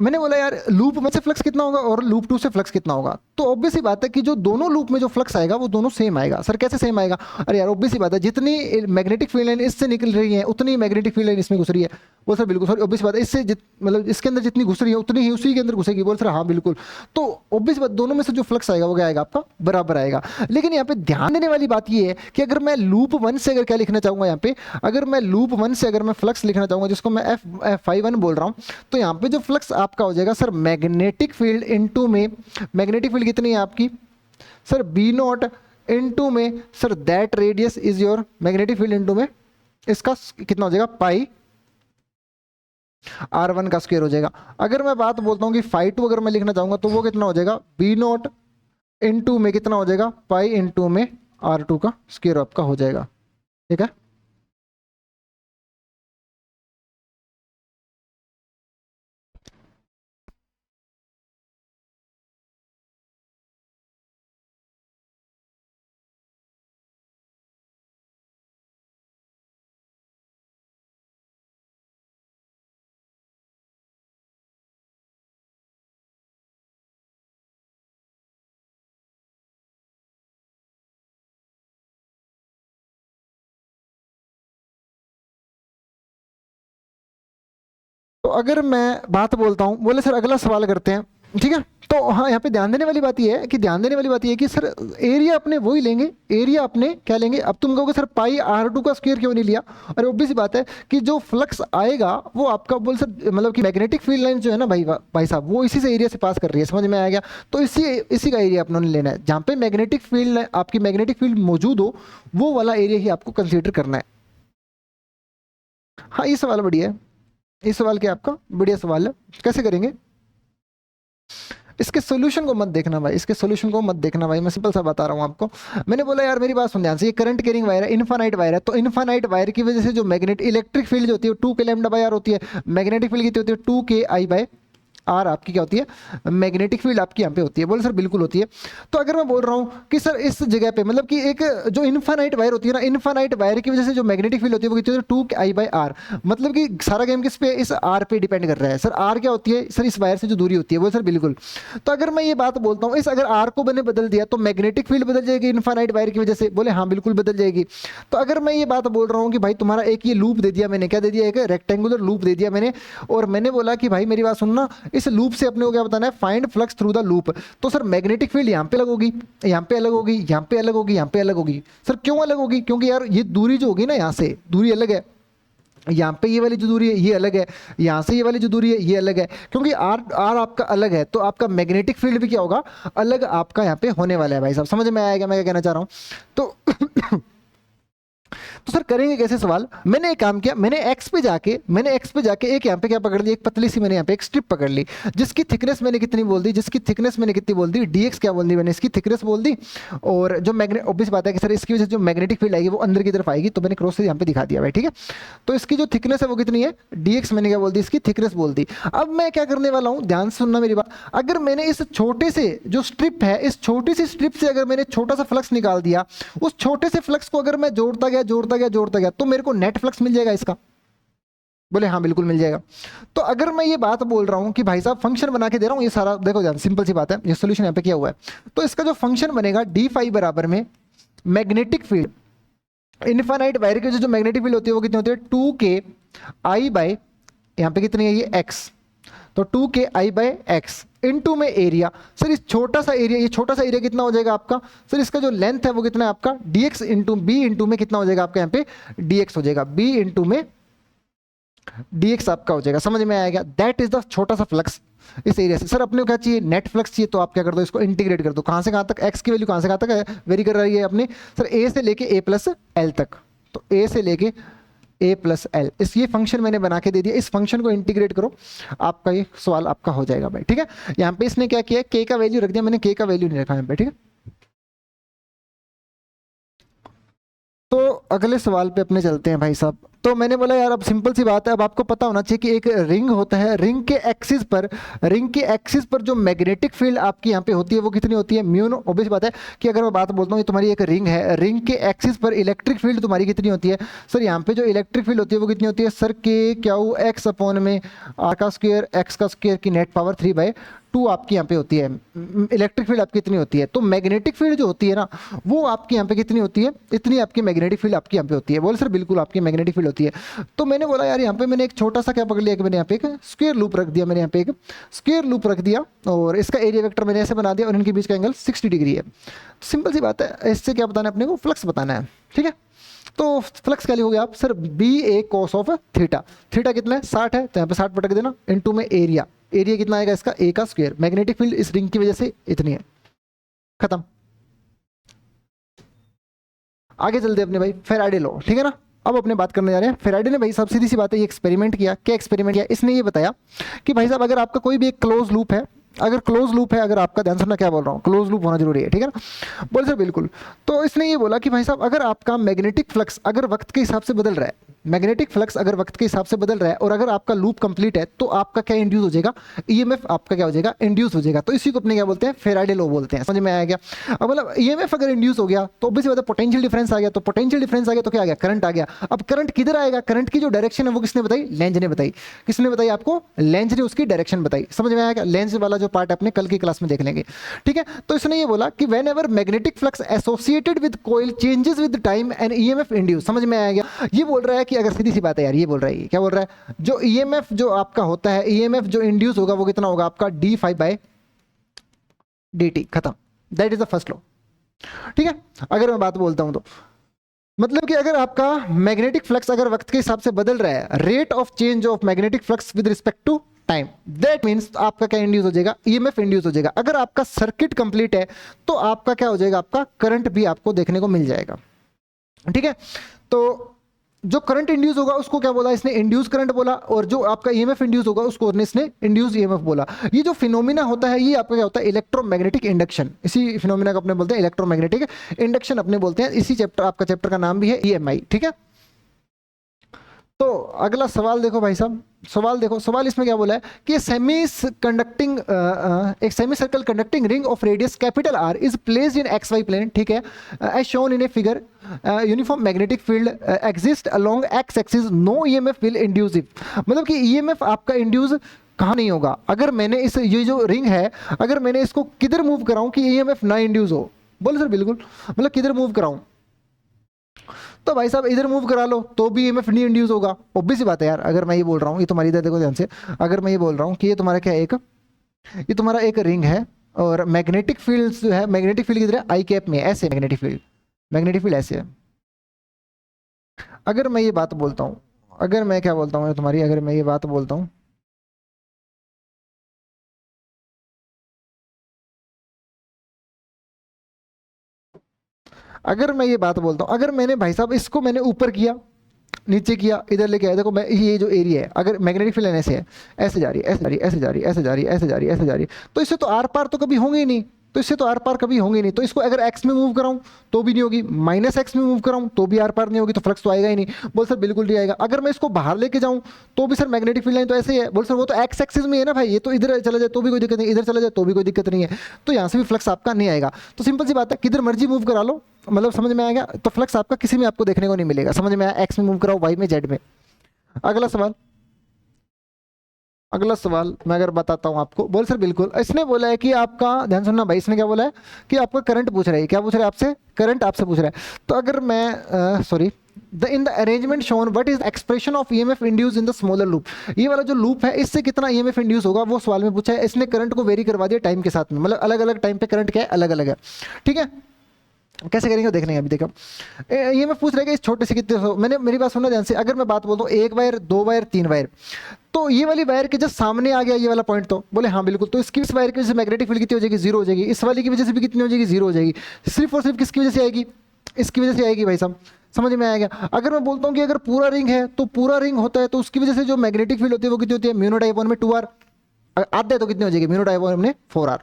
Speaker 1: मैंने बोला यार लूप 1 से फ्लक्स कितना होगा और लूप 2 से फ्लक्स कितना होगा। तो ऑब्वियस सी बात है कि जो दोनों लूप में जो फ्लक्स आएगा वो दोनों सेम आएगा। सर कैसे सेम आएगा, अरे यार ऑब्वियस सी बात है, जितनी मैग्नेटिक फील्ड लाइन इससे निकल रही है उतनी मैग्नेटिक फील्ड लाइन इसमें घुस रही है। बोल सर बिल्कुल। सर ऑब्वियस बात है, इससे मतलब इसके अंदर जितनी घुस रही है उतनी ही उसी के अंदर घुसेगी। बोल सर हाँ बिल्कुल। तो ऑब्वियस बात, दोनों में से जो फ्लक्स आएगा वो क्या आएगा आपका, बराबर आएगा। लेकिन यहाँ पे ध्यान देने वाली बात ये है कि अगर मैं लूप 1 से अगर क्या लिखना चाहूंगा, यहाँ पे अगर मैं लूप 1 से अगर मैं फ्लक्स लिखना चाहूंगा जिसको मैं F1 बोल रहा हूँ, तो यहाँ पे जो फ्लक्स आपका हो जाएगा सर मैग्नेटिक फील्ड इनटू में, मैग्नेटिक फील्ड कितनी है आपकी सर बी नॉट इनटू में, sir that radius is your magnetic field into में इसका कितना हो जाएगा, पाई r1 का स्क्वायर हो जाएगा। अगर मैं बात बोलता हूं कि φ2 अगर मैं लिखना चाहूंगा तो वो कितना हो जाएगा, बी नॉट इनटू में कितना हो जाएगा, पाई इनटू में r2 का स्क्वायर आपका हो जाएगा, ठीक है। तो अगर मैं बात बोलता हूँ, बोले सर अगला सवाल करते हैं, ठीक है। तो हाँ यहाँ पे ध्यान देने वाली बात ये है कि सर एरिया अपने वही लेंगे, एरिया अपने क्या लेंगे। अब तुम कहोगे सर पाई r2 का स्क्वायर क्यों नहीं लिया, अरे ऑब्वियस बात है कि जो फ्लक्स आएगा वो आपका बोल सर मतलब कि मैग्नेटिक फील्ड लाइन जो है ना भाई साहब, वो इसी से एरिया से पास कर रही है, समझ में आ गया। तो इसी का एरिया अपनों ने लेना है, जहाँ पे मैग्नेटिक फील्ड आपकी मैग्नेटिक फील्ड मौजूद हो वो वाला एरिया ही आपको कंसिडर करना है। हाँ ये सवाल बढ़िया है, इस सवाल क्या आपका बढ़िया सवाल है। कैसे करेंगे, इसके सॉल्यूशन को मत देखना भाई, इसके सॉल्यूशन को मत देखना भाई, मैं सिंपल सा बता रहा हूँ आपको। मैंने बोला यार मेरी बात सुन ध्यान से, ये करंट कैरिंग वायर है, इनफाइनाइट वायर है, तो इनफाइनाइट वायर की वजह से जो मैग्नेट इलेक्ट्रिक फील्ड जो होती है 2 k लैम्डा बाई आर होती है, मैग्नेटिक फील्ड कितनी होती है 2 k I बाय आर आपकी क्या होती है, मैग्नेटिक फील्ड आपकी यहाँ पे होती है। बोले सर बिल्कुल होती है। तो अगर मैं बोल रहा हूँ कि सर इस जगह पे मतलब कि एक जो इनफाइनाइट वायर होती है ना, इनफाइनाइट वायर की वजह से जो मैग्नेटिक फील्ड होती है वो कितनी होती है, 2I/R। मतलब कि सारा गेम किस पे, इस आर पे डिपेंड कर रहा है। सर आर क्या होती है, सर इस वायर से जो दूरी होती है। बोले सर बिल्कुल। तो अगर मैं ये बात बोलता हूँ, इस अगर आर को मैंने बदल दिया तो मैग्नेटिक फील्ड बदल जाएगी इनफाइनाइट वायर की वजह से। बोले हाँ बिल्कुल बदल जाएगी। तो अगर मैं ये बात बोल रहा हूँ कि भाई तुम्हारा एक ये लूप दे दिया मैंने, क्या दे दिया, एक रेक्टेंगुलर लूप दे दिया मैंने, और मैंने बोला कि भाई मेरी बात सुनना, इस लूप से अपने को क्या बताना है, find flux through the loop. तो सर मैग्नेटिक फील्ड यहाँ पे अलग होगी, यहाँ पे अलग होगी, यहाँ पे अलग होगी, यहाँ पे अलग होगी। सर क्यों अलग होगी, क्योंकि यार ये दूरी जो होगी ना, यहाँ से दूरी अलग है, यहाँ पे ये वाली जो दूरी है ये अलग है, यहाँ से ये वाली जो दूरी है ये अलग है। क्योंकि आर आर आपका अलग है तो आपका मैग्नेटिक फील्ड भी क्या होगा, अलग आपका यहाँ पे होने वाला है। भाई साहब समझ में आएगा मैं क्या कहना चाह रहा हूँ। तो तो सर करेंगे कैसे सवाल, मैंने एक काम किया, मैंने एक्स पे जाके एक यहाँ पे क्या पकड़ ली, एक पतली सी मैंने यहाँ पे एक स्ट्रिप पकड़ ली, जिसकी थिकनेस मैंने कितनी बोल दी, जिसकी थिकनेस मैंने कितनी बोल दी, dx क्या बोल दी मैंने, इसकी थिकनेस बोल दी। और जो मैग्नेट, ऑब्वियस बात है कि सर इसकी वजह से जो मैग्नेटिक फील्ड आएगी वो अंदर की तरफ आएगी, तो मैंने क्रॉस से यहाँ पे दिखा दिया भाई, ठीक है। तो इसकी जो थिकनेस है वो कितनी है, dx मैंने क्या बोल दी, इसकी थिकनेस बोल दी। अब मैं क्या करने वाला हूँ, ध्यान से सुनना मेरी बात। अगर मैंने इस छोटे से जो स्ट्रिप है, इस छोटी सी स्ट्रिप से अगर मैंने छोटा सा फ्लक्स निकाल दिया, उस छोटे से फ्लक्स को अगर मैं जोड़ता गया तो मेरे को नेट फ्लक्स मिल जाएगा इसका। बोले हाँ बिल्कुल मिल जाएगा। तो अगर मैं ये बात बोल रहा हूं कि भाई साहब फंक्शन बना के दे रहा हूं, ये सारा देखो यार सिंपल सी बात है, ये सॉल्यूशन यहाँ पे किया हुआ है। तो इसका जो फंक्शन बनेगा डी फाई बराबर में मैग्नेटिक फील्ड, इनफाइनाइट वायर की जो मैग्नेटिक फील्ड होती है वो कितनी होती है, 2k I यहाँ पे कितनी है ये x, तो 2k/x इनटू में एरिया। सर इस छोटा सा एरिया, ये छोटा सा एरिया कितना हो जाएगा आपका, सर इसका जो लेंथ है वो कितना है आपका, dx इंटू बी इंटू में कितना हो जाएगा आपका यहाँ पे, dx हो जाएगा, b इंटू में dx आपका हो जाएगा। समझ में आएगा, दैट इज द छोटा सा फ्लक्स इस एरिया से। सर अपने को क्या चाहिए, नेट फ्लक्स चाहिए, तो आप क्या कर दो, इसको इंटीग्रेट कर दो। कहां से कहां तक, x की वैल्यू कहां से कहां तक वेरी कर रही है अपने, सर a से लेके a+l तक, तो a से लेके a+l, इस ये फंक्शन मैंने बना के दे दिया, इस फंक्शन को इंटीग्रेट करो, आपका ये सवाल आपका हो जाएगा भाई, ठीक है। यहाँ पे इसने क्या किया, k का वैल्यू रख दिया, मैंने k का वैल्यू नहीं रखा यहाँ पे, ठीक है। तो अगले सवाल पे अपने चलते हैं भाई साहब। तो मैंने बोला यार अब सिंपल सी बात है, अब आपको पता होना चाहिए कि एक रिंग होता है, रिंग के एक्सिस पर जो मैग्नेटिक फील्ड आपकी यहाँ पे होती है वो कितनी होती है, म्यू नो। ऑब्वियस बात है कि अगर मैं बात बोलता हूँ ये तुम्हारी एक रिंग है, रिंग के एक्सिस पर इलेक्ट्रिक फील्ड तुम्हारी कितनी होती है, सर यहाँ पे जो इलेक्ट्रिक फील्ड होती है वो कितनी होती है, सर के क्यू एक्स अपॉन में आर का स्क्वायर एक्स का स्क्वायर की नेट पावर 3/2 आपकी यहाँ पे होती है, इलेक्ट्रिक फील्ड आपकी कितनी होती है। तो मैग्नेटिक फील्ड जो होती है ना वो आपकी यहाँ पे कितनी होती है, इतनी आपकी मैग्नेटिक फील्ड आपकी यहाँ पे होती है। बोले सर बिल्कुल आपकी मैग्नेटिक फील्ड होती है। तो मैंने बोला यार यहाँ पे मैंने एक छोटा सा क्या पकड़ लिया कि मैंने यहाँ पे एक स्क्वायर लूप रख दिया, मैंने यहाँ पे एक स्क्वायर लूप रख दिया और इसका एरिया वेक्टर मैंने ऐसे बना दिया और इनके बीच का एंगल 60 डिग्री है। सिंपल सी बात है, इससे क्या बताना है अपने को, फ्लक्स बताना है, ठीक है। तो फ्लक्स क्या लिखोगे आप, sir BA cos of theta, theta कितना है 60 है, तो यहाँ पे 60 पटक देना इनटू में एरिया, एरिया कितना आएगा इसका A का स्क्वायर, मैग्नेटिक फील्ड इस रिंग की वजह से इतनी है, खत्म। आगे चलते अपने भाई फैराडे लॉ, ठीक है ना। अब अपने बात करने जा रहे हैं फैराडे ने भाई साहब सीधी सी बात है ये एक्सपेरिमेंट किया। क्या एक्सपेरिमेंट किया, इसने ये बताया कि भाई साहब अगर आपका कोई भी एक क्लोज लूप है, अगर क्लोज लूप है, अगर आपका ध्यान सुनना क्या बोल रहा हूँ, क्लोज लूप होना जरूरी है, ठीक है ना। बोले सर बिल्कुल। तो इसने ये बोला कि भाई साहब अगर आपका मैग्नेटिक फ्लक्स अगर वक्त के हिसाब से बदल रहा है, मैग्नेटिक फ्लक्स अगर वक्त के हिसाब से बदल रहा है और अगर आपका लूप कंप्लीट है तो आपका क्या इंड्यूस हो जाएगा, ईएमएफ आपका क्या हो जाएगा, इंड्यूस हो जाएगा। तो इसी को अपने क्या बोलते हैं, फैराडे लॉ बोलते हैं। समझ में आ गया। अब मतलब ईएमएफ अगर इंड्यूस हो गया तो ऑब्वियसली बात है पोटेंशियल डिफरेंस आ गया, तो पोटेंशियल डिफरेंस आ गया तो क्या आ गया, करंट आ गया। अब करंट किधर आएगा, करंट की जो डायरेक्शन है वो किसने बताई, लेंज ने बताई। किसने बताई आपको, लेंज ने उसकी डायरेक्शन बताई। समझ में आएगा, लेंज वाला जो पार्ट अपने कल की क्लास में देख लेंगे, ठीक है। तो इसने ये बोला कि when ever magnetic flux associated with coil changes with time and EMF induce. समझ में आ गया। ये बोल रहा है कि अगर सीधी सी बात है यार, ये बोल रहा है, क्या बोल रहा है, जो ईएमएफ जो आपका होता है, ईएमएफ जो इंड्यूस होगा वो कितना होगा आपका d∅/dt, खत्म। That is the first law, ठीक है। अगर मैं बात बोलता हूं तो मतलब कि अगर आपका मैग्नेटिक फ्लक्स अगर वक्त के हिसाब से बदल रहा है, rate of change of magnetic flux with respect to time, that means आपका क्या इंड्यूस हो जाएगा, ईएमएफ इंड्यूस हो जाएगा। अगर आपका सर्किट कंप्लीट है तो आपका क्या हो जाएगा, आपका करंट भी आपको देखने को मिल जाएगा, ठीक है। तो जो करंट इंड्यूस होगा उसको क्या बोला इसने, इंड्यूस करंट बोला, और जो आपका ईएमएफ इंड्यूस होगा उसको इसने इंड्यूस ईएमएफ बोला। ये जो फिनोमिना होता है ये आपका क्या होता है, इलेक्ट्रोमैग्नेटिक इंडक्शन। इसी फिनोमिना को अपने बोलते हैं इलेक्ट्रोमैग्नेटिक इंडक्शन अपने बोलते हैं। इसी चैप्टर, आपका चैप्टर का नाम भी है ईएमआई, ठीक है। तो अगला सवाल देखो भाई साहब, सवाल देखो, सवाल इसमें क्या बोला है कि सेमी कंडक्टिंग एक semi circle conducting ring of radius capital R is placed in X Y plane, ठीक है, as shown in a figure, uniform magnetic field exist along X axis, no EMF will induce it. मतलब कि EMF आपका induce कहाँ नहीं होगा, अगर मैंने इस ये जो रिंग है अगर मैंने इसको किधर मूव कराऊं कि ईएमएफ ना इंड्यूस हो। बोले सर बिल्कुल, मतलब किधर मूव कराऊं, तो भाई साहब इधर मूव करा लो तो भी ईएमएफ नहीं इंड्यूस होगा। ऑब्वियस सी बात है यार, अगर मैं ये बोल रहा हूँ, ये तुम्हारी इधर देखो ध्यान से, अगर मैं ये बोल रहा हूँ कि ये तुम्हारा क्या है, एक ये तुम्हारा एक रिंग है और मैग्नेटिक फील्ड जो है, मैग्नेटिक फील्ड किधर है, आई कैप में, ऐसे मैग्नेटिक फील्ड, मैग्नेटिक फील्ड ऐसे है। अगर मैं ये बात बोलता हूँ, अगर मैं क्या बोलता हूँ तुम्हारी, अगर मैं ये बात बोलता हूँ अगर मैं ये बात बोलता हूँ, अगर मैंने भाई साहब इसको मैंने ऊपर किया, नीचे किया, इधर लेके आया, देखो मैं ये जो एरिया है, अगर मैग्नेटिक फील्ड ऐसे है, ऐसे जा रही है, ऐसे जा रही है, ऐसे जा रही है, ऐसे जा रही है, ऐसे जा रही है, ऐसे जा रही है, तो इससे तो आर पार तो कभी होंगे ही नहीं, तो इससे तो आर पार कभी होंगे नहीं, तो इसको अगर एक्स में मूव कराऊं तो भी नहीं होगी, माइनस एक्स में मूव कराऊं तो भी आर पार नहीं होगी, तो फ्लक्स तो आएगा ही नहीं। बोल सर बिल्कुल नहीं आएगा। अगर मैं इसको बाहर लेके जाऊं तो भी सर मैग्नेटिक फील्ड लाइन तो ऐसे ही है। बोल सर वो तो एक्स एक्सिस में है ना भाई, ये तो इधर चला जाए तो भी कोई दिक्कत नहीं, इधर चला जाए तो भी कोई दिक्कत नहीं है, तो यहाँ से भी फ्लक्स आपका नहीं आएगा। तो सिंपल सी बात है, किधर मर्जी मूव करा लो, मतलब समझ में आएगा, तो फ्लक्स आपका किसी में आपको देखने को नहीं मिलेगा। समझ में आया, एक्स में मूव कराओ, वाई में, जेड में। अगला सवाल, अगला सवाल मैं अगर बताता हूं आपको। बोल सर बिल्कुल, इसने बोला है कि आपका, ध्यान सुनना भाई, इसने क्या बोला है कि आपका करंट पूछ रहा है, क्या पूछ रहा है आपसे, करंट आपसे पूछ रहा है। तो अगर मैं sorry, in the arrangement shown what is expression of EMF induce in the smaller loop, ये वाला जो लूप है इससे कितना ईएमएफ इंड्यूस होगा वो सवाल में पूछा है। इसने करंट को वेरी करवा दिया टाइम के साथ में, मतलब अलग अलग टाइम पे करंट क्या है, अलग अलग है, ठीक है। कैसे करेंगे देखने अभी देखो, ये मैं पूछ रहा है कि इस छोटे से कितने मैंने, मेरी बात सुनना ध्यान से, अगर मैं बात बोलता हूँ एक वायर, दो वायर, तीन वायर, तो ये वाली वायर के जस्ट सामने आ गया ये वाला पॉइंट, तो बोले हाँ बिल्कुल, तो इसकी इस वायर की वजह से मैग्नेटिक फील्ड कितनी हो जाएगी, जीरो हो जाएगी, इस वाली की वजह से भी कितनी हो जाएगी, जीरो हो जाएगी। सिर्फ और सिर्फ किसकी वजह से आएगी, इसकी वजह से आएगी भाई साहब, समझ में आएगा। अगर मैं बोलता हूँ कि अगर पूरा रिंग है तो पूरा रिंग होता है तो उसकी वजह से जो मैग्नेटिक फील्ड होती है वो कितनी होती है, म्यू नॉट आई अपॉन में 2r, आधा है तो कितनी हो जाएगी, म्यू नॉट आई अपॉन में 4r,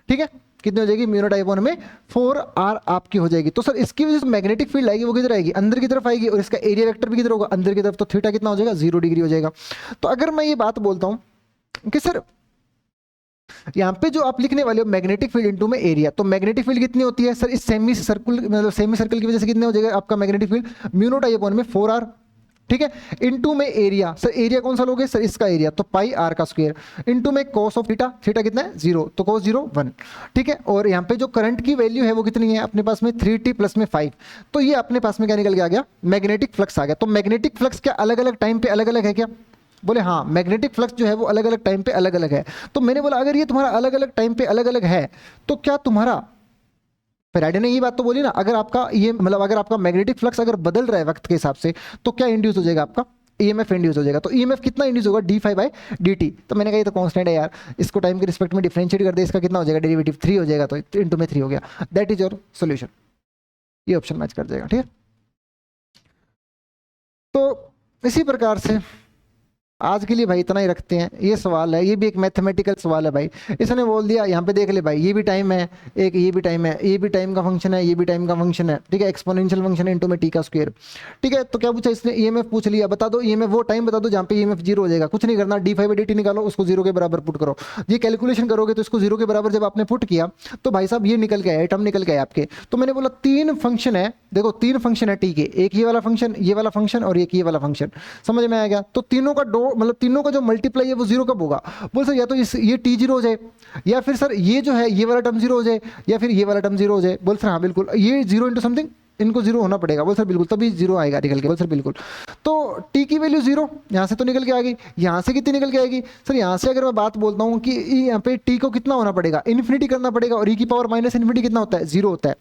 Speaker 1: ठीक है, कितनी हो जाएगी, म्यू नॉट आई अपॉन में 4r आपकी हो जाएगी। तो सर इसकी वजह से मैग्नेटिक फील्ड आएगी वो किधर आएगी, अंदर की तरफ आएगी, और इसका एरिया वेक्टर भी किधर होगा, अंदर की तरफ, तो थीटा कितना हो जाएगा, 0 डिग्री हो जाएगा। तो अगर मैं ये बात बोलता हूँ कि सर यहाँ पे जो आप लिखने वाले हो मैग्नेटिक फील्ड इनटू में एरिया, तो मैग्नेटिक फील्ड कितनी होती है सर, इस सेमी सर्कल, मतलब सेमी सर्कल की वजह से कितने हो जाएगा आपका magnetic field, mu not I upon में 4r, ठीक है, इनटू में एरिया, सर एरिया कौन सा लोगे सर, इसका एरिया, तो पाई आर का स्क्वायर, इनटू में कॉस ऑफ थीटा, थीटा कितना है 0, तो कॉस 0 1, ठीक है। और यहाँ पे जो करंट की वैल्यू है वो कितनी है अपने पास में, 3t प्लस में 5, तो ये अपने पास में क्या निकल के आ गया, मैग्नेटिक फ्लक्स आ गया। तो मैग्नेटिक फ्लक्स क्या अलग अलग टाइम पे अलग अलग है क्या, बोले हाँ, मैग्नेटिक फ्लक्स जो है वो अलग अलग टाइम पे अलग अलग है। तो मैंने बोला अगर ये तुम्हारा अलग अलग टाइम पे अलग अलग है तो क्या तुम्हारा, फैराडे ने ये बात तो बोली ना, अगर आपका ये मतलब अगर आपका मैग्नेटिक फ्लक्स अगर बदल रहा है वक्त के हिसाब से तो क्या इंड्यूस हो जाएगा आपका, ईएमएफ इंड्यूस हो जाएगा। तो ईएमएफ कितना इंड्यूस होगा, d∅/dt। तो मैंने कहा ये तो कांस्टेंट है यार, इसको टाइम के रिस्पेक्ट में डिफरेंशिएट कर दे, इसका कितना हो जाएगा डेरिवेटिव, 3 हो जाएगा, तो इनटू में 3 हो गया, दैट इज योर सॉल्यूशन, ये ऑप्शन मैच कर जाएगा, ठीक है। तो इसी प्रकार से आज के लिए भाई इतना ही रखते हैं। ये सवाल है, ये भी एक मैथमेटिकल सवाल है भाई, इसने बोल दिया यहाँ पे देख ले भाई, ये भी टाइम है, एक ये भी टाइम है, ये भी टाइम का फंक्शन है, ये भी टाइम का फंक्शन है, ठीक है, एक्सपोनेंशियल फंक्शन है इनटू में टी का स्क्वायर, ठीक है। तो क्या पूछा इसने, ईएमएफ पूछ लिया, बता दो ईएमएफ, वो टाइम बता दो जहाँ पे ईएमएफ 0 हो जाएगा, कुछ नहीं करना, d∅/dt निकालो, उसको 0 के बराबर पुट करो। ये कैलकुलेशन करोगे तो इसको 0 के बराबर जब आपने पुट किया तो भाई साहब ये निकल के आया, टर्म निकल के आया आपके। तो मैंने बोला 3 फंक्शन है, देखो 3 फंक्शन है टी के, एक ये वाला फंक्शन, ये वाला फंक्शन और एक ये वाला फंक्शन, समझ में आ गया। तो तीनों का डो मतलब तीनों का जो मल्टीप्लाई है वो 0 कब होगा, बोल सर या तो ये t 0 हो जाए, या फिर सर ये जो है ये वाला टर्म 0 हो जाए, या फिर ये वाला टर्म 0 हो जाए। बोल सर हाँ बिल्कुल, ये 0 इंटू समथिंग, इनको 0 होना पड़ेगा। बोल सर बिल्कुल, तभी 0 आएगा निकल के। बोल सर बिल्कुल, तो t की वैल्यू 0 यहाँ से तो निकल के आ गई, यहाँ से कितनी निकल के आएगी सर, यहाँ से अगर मैं बात बोलता हूँ कि यहाँ पे t को कितना होना पड़ेगा, इन्फिनिटी करना पड़ेगा, और e की पावर माइनस इन्फिनिटी कितना होता है, 0 होता है।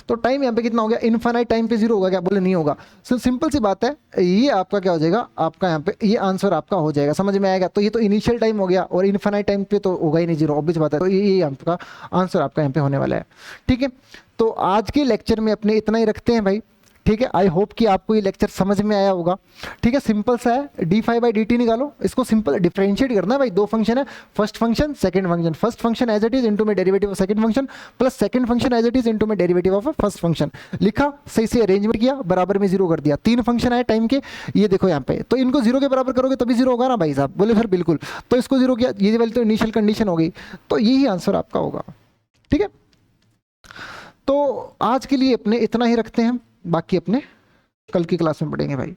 Speaker 1: तो टाइम यहाँ पे कितना हो गया, इनफाइनाइट टाइम पे 0 होगा क्या, बोले नहीं होगा। सो सिंपल सी बात है, ये आपका क्या हो जाएगा, आपका यहाँ पे ये आंसर आपका हो जाएगा, समझ में आएगा। तो ये तो इनिशियल टाइम हो गया, और इनफाइनाइट टाइम पे तो होगा ही नहीं 0, ऑब्वियस बात है। तो ये आपका आंसर आपका यहाँ पे होने वाला है, ठीक है। तो आज के लेक्चर में अपने इतना ही रखते हैं भाई, ठीक है, आई होप कि आपको ये लेक्चर समझ में आया होगा। ठीक है, सिंपल सा है, d5/dt निकालो, इसको सिंपल डिफरेंशिएट करना है भाई। दो फंक्शन है, first function second function, first function as it is into में derivative of second function plus second function as it is into में डेरिवेटिव ऑफ फर्स्ट फंक्शन। लिखा, सही से अरेंजमेंट किया, बराबर में जीरो कर दिया। तीन फंक्शन आए टाइम के, ये देखो यहाँ पे, तो इनको जीरो के बराबर करोगे तभी जीरो होगा ना भाई साहब? बोले सर बिल्कुल। तो इसको जीरो किया, ये वाली तो इनिशियल कंडीशन हो गई, तो यही आंसर आपका होगा। ठीक है, तो आज के लिए अपने इतना ही रखते हैं, बाकी अपने कल की क्लास में पढ़ेंगे भाई।